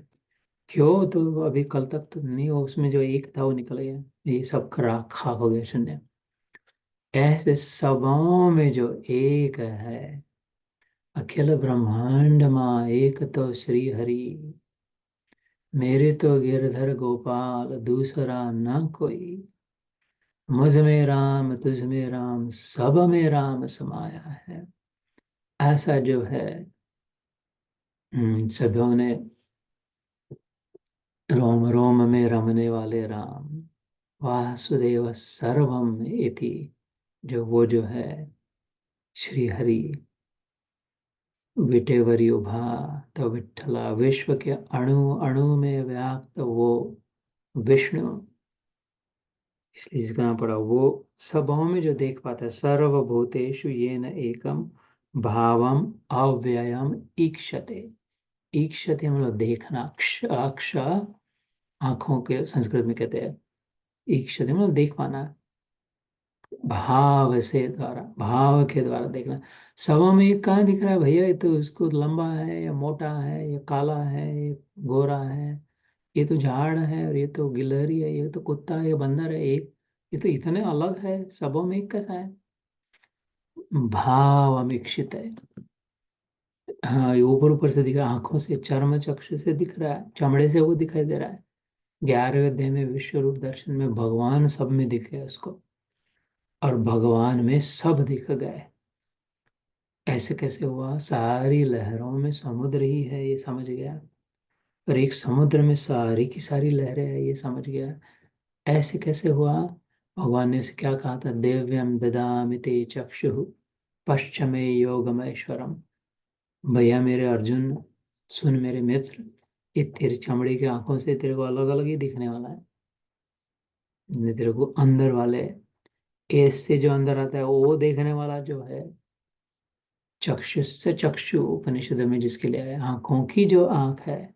क्यों? तो अभी कल तक तो नहीं, वो उसमें जो एक था वो निकल गया, ये सब खाक हो गया शून्य। ऐसे सबों में जो एक है, अखिल ब्रह्मांड माँ एक तो श्री हरि, मेरे तो गिरधर गोपाल दूसरा ना कोई, मुझ में राम तुझ में राम सब में राम समाया है। ऐसा जो है सभों ने, रोम रोम में रमने वाले राम, वासुदेव सर्वम इति, जो वो जो है श्री हरि, विटेवरी उभा तो विठला, विश्व के अणु अणु में व्याप्त वो विष्णु, इसलिए जिसका नाम पड़ा वो सबों में जो देख पाता है, सर्वभूतेषु येन एकम भावम अव्ययम ईक्षते। ईक्षते मतलब देखना, अक्ष आंखों के संस्कृत में कहते हैं, ईक्षते मतलब देख पाना, भाव से द्वारा, भाव के द्वारा देखना। सबों में ये कहाँ दिख रहा है भैया, ये तो इसको लंबा है या मोटा है या काला है या गोरा है, ये तो झाड़ है और ये तो गिलहरी है, ये तो कुत्ता है, ये बंदर है, एक ये तो इतने अलग है, सबों में एक कैसा है। भाव अमीक्षित है। हाँ, ये ऊपर ऊपर से दिख रहा है, आंखों से, चर्म चक्षु से दिख रहा है, चमड़े से वो दिखाई दे रहा है। 11वें अध्याय में विश्व रूप दर्शन में भगवान सब में दिखे उसको, और भगवान में सब दिख गए। ऐसे कैसे हुआ, सारी लहरों में समुद्र ही है ये समझ गया, और एक समुद्र में सारी की सारी लहरें है ये समझ गया। ऐसे कैसे हुआ, भगवान ने इसे क्या कहा था, दिव्यम ददामि ते चक्षु पश्चिमे योगमैश्वरम। भैया मेरे अर्जुन, सुन मेरे मित्र, ये तेरी चमड़ी की आंखों से तेरे को अलग अलग ही दिखने वाला है। ये तेरे को अंदर वाले एस से जो अंदर आता है वो देखने वाला जो है, चक्षुष चक्षु उपनिषद में जिसके लिए है, आंखों की जो आंख है।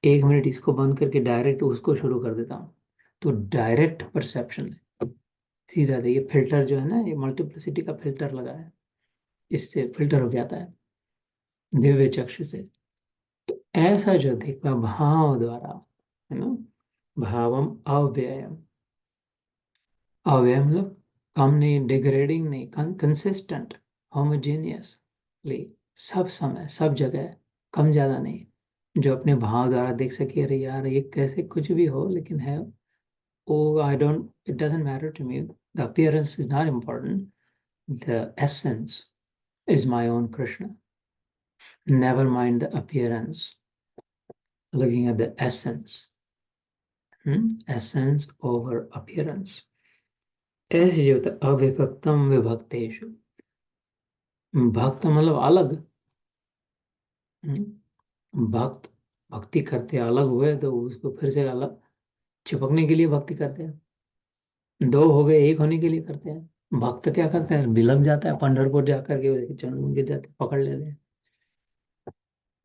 1 मिनट इसको बंद करके डायरेक्ट उसको शुरू कर देता हूँ, तो डायरेक्ट परसेप्शन है, सीधा था। ये फिल्टर जो है ना, ये मल्टीप्लिसिटी का फिल्टर लगा है, इससे फिल्टर हो जाता है दिव्य चक्षु से। तो ऐसा जो देखना भाव द्वारा है ना, भावम अव्ययम। अव्यय मतलब कम नहीं, डिग्रेडिंग नहीं, कंसिस्टेंट, होमोजेनियसली, सब समय सब जगह, कम ज्यादा नहीं, जो अपने भाव द्वारा देख सके, अरे यार ये कैसे कुछ भी हो लेकिन है। Oh, I don't, it doesn't matter to me. The appearance is not important. The essence is my own Krishna. Never mind the appearance. Looking at the essence. Essence over appearance. ऐसे जो होता है अविभक्तम विभक्तेषु। भक्त मतलब अलग। भक्त भक्ति करते अलग हुए तो उसको फिर से अलग चिपकने के लिए भक्ति करते हैं। दो हो गए एक होने के लिए करते हैं। भक्त क्या करते हैं, बिलक जाता है पंढरपुर जाकर के उसके चरणों में गिर जाते हैं, पकड़ लेते हैं।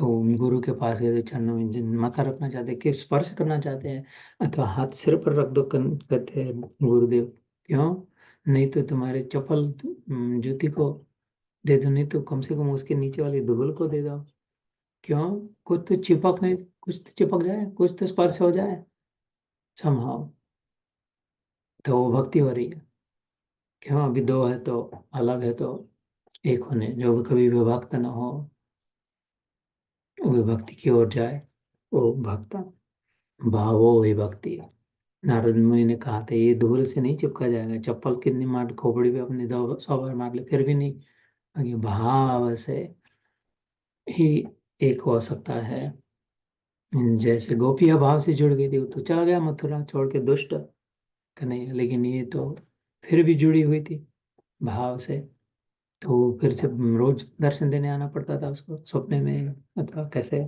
तो गुरु के पास गए तो चरणों में माथा रखना चाहते हैं कि स्पर्श करना चाहते हैं, अथवा हाथ सिर पर रख दो, कहते हैं गुरुदेव। क्यों, नहीं तो तुम्हारे चप्पल जूती को दे दो, नहीं तो कम से कम उसके नीचे वाली धूल को दे दो। क्यों, कुछ तो चिपक नहीं, कुछ तो चिपक जाए, कुछ तो स्पर्श हो जाए समहाउ, तो वो भक्ति हो रही है। क्यों, अभी दो है तो अलग है तो एक होने, जो भी कभी विभक्त न हो वो विभक्ति की ओर जाए, वो भक्ता। भावो विभक्ति। नारद मुनि ने कहा था ये धूल से नहीं चिपका जाएगा, चप्पल कितनी मार खोपड़ी पे अपने 100 बार मार ले फिर भी नहीं, आगे भाव से ही एक हो सकता है। जैसे गोपियां भाव से जुड़ गई थी, वो तो चला गया मथुरा छोड़ के दुष्ट कन्हैया, लेकिन ये तो फिर भी जुड़ी हुई थी भाव से। तो फिर से रोज दर्शन देने आना पड़ता था उसको सपने में अथवा कैसे।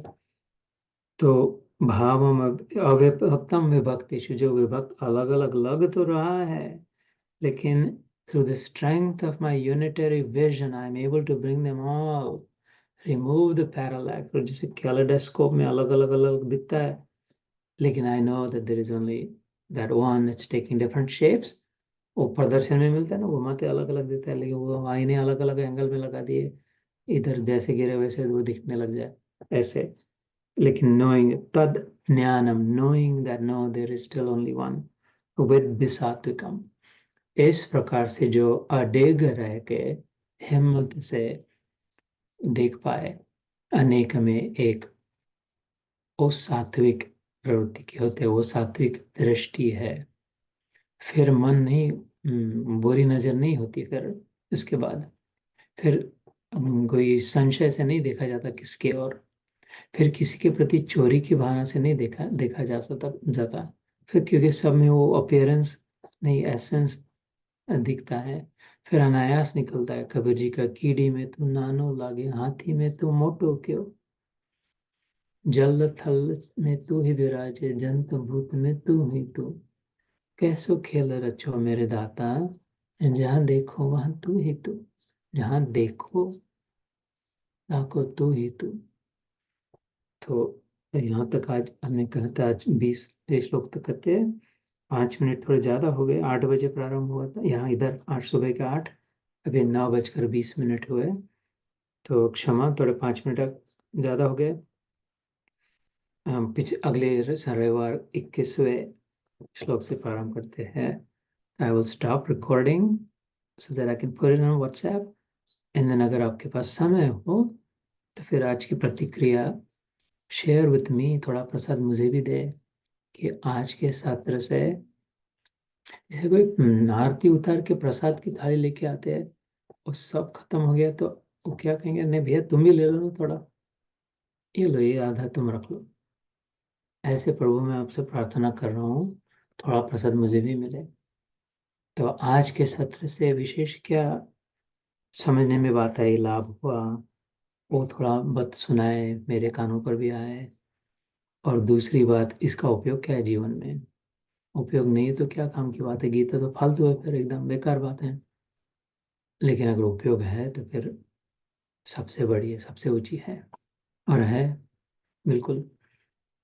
तो भाव अविभक्तम विभक्तिषु, जो विभक्त अलग अलग लग तो रहा है, लेकिन through the strength of my unitary vision I am able to bring them all, remove the parallax। और जैसे कैलेडोस्कोप में अलग अलग अलग दिखता है, लेकिन I know that there is only that one, it's taking different shapes। वो प्रदर्शन में मिलता है ना, घुमाते अलग अलग दिखता है, लेकिन वो आईने अलग अलग एंगल में लगा दिए, इधर जैसे गिरे वैसे वो दिखने लग जाए ऐसे। लेकिन knowing तद ज्ञानम, knowing that no there is still only one with विसात्विकम। इस प्रकार से जो अडेग रह के हिम्मत से देख पाए, अनेक में एक, वो सात्विक प्रवृत्ति की होते हैं, वो सात्विक दृष्टि है। फिर मन नहीं, बुरी नजर नहीं होती फिर उसके बाद। फिर कोई संशय से नहीं देखा जाता किसके, और फिर किसी के प्रति चोरी की भावना से नहीं देखा देखा जा सकता जाता। फिर क्योंकि सब में वो अपीयरेंस नहीं, एसेंस दिखता है। फिर अनायास निकलता है कबीर जी का, कीड़ी में तू नानो लागे, हाथी में तू मोटो क्यों, जल थल में तू ही विराजे, जंत भूत में तू ही तू। कैसो खेल रचो मेरे दाता, जहाँ देखो वहाँ तू ही तू, जहाँ देखो ताको तू ही तू। तो यहाँ तक आज हमने कहा था, आज 20 श्लोक तक कहते हैं। 5 मिनट थोड़े ज़्यादा हो गए, 8 बजे प्रारंभ हुआ था यहाँ, इधर 8 सुबह के 8, अभी 9:20 हुए, तो क्षमा, थोड़े 5 मिनट ज़्यादा हो गए। हम अगले रविवार 21वें श्लोक से प्रारंभ करते हैं। I will stop recording so that I can put it on WhatsApp, and then अगर आपके पास समय हो तो फिर आज की प्रतिक्रिया शेयर विथ मी, थोड़ा प्रसाद मुझे भी दे कि आज के सत्र से, जैसे कोई आरती उतार के प्रसाद की थाली लेके आते हैं और सब खत्म हो गया तो वो क्या कहेंगे, नहीं भैया तुम भी ले लो थोड़ा, ये लो, ये आधा तुम रख लो। ऐसे प्रभु मैं आपसे प्रार्थना कर रहा हूँ, थोड़ा प्रसाद मुझे भी मिले। तो आज के सत्र से विशेष क्या समझने में बात आई, लाभ हुआ, वो थोड़ा बत सुनाए, मेरे कानों पर भी आए। और दूसरी बात, इसका उपयोग क्या है जीवन में? उपयोग नहीं है तो क्या काम की बात है, गीता तो फालतू है, फिर एकदम बेकार बात है। लेकिन अगर उपयोग है तो फिर सबसे बड़ी है, सबसे ऊंची है, और है बिल्कुल।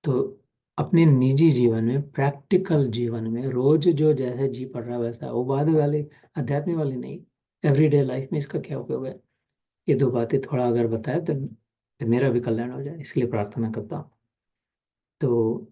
तो अपने निजी जीवन में, प्रैक्टिकल जीवन में, रोज जो जैसे जी पड़ रहा है वैसा, वो बाद वाले अध्यात्म वाली नहीं, एवरीडे लाइफ में इसका क्या उपयोग है? ये दो बातें थोड़ा अगर बताए तो मेरा भी कल्याण हो जाए, इसलिए प्रार्थना करता हूँ। तो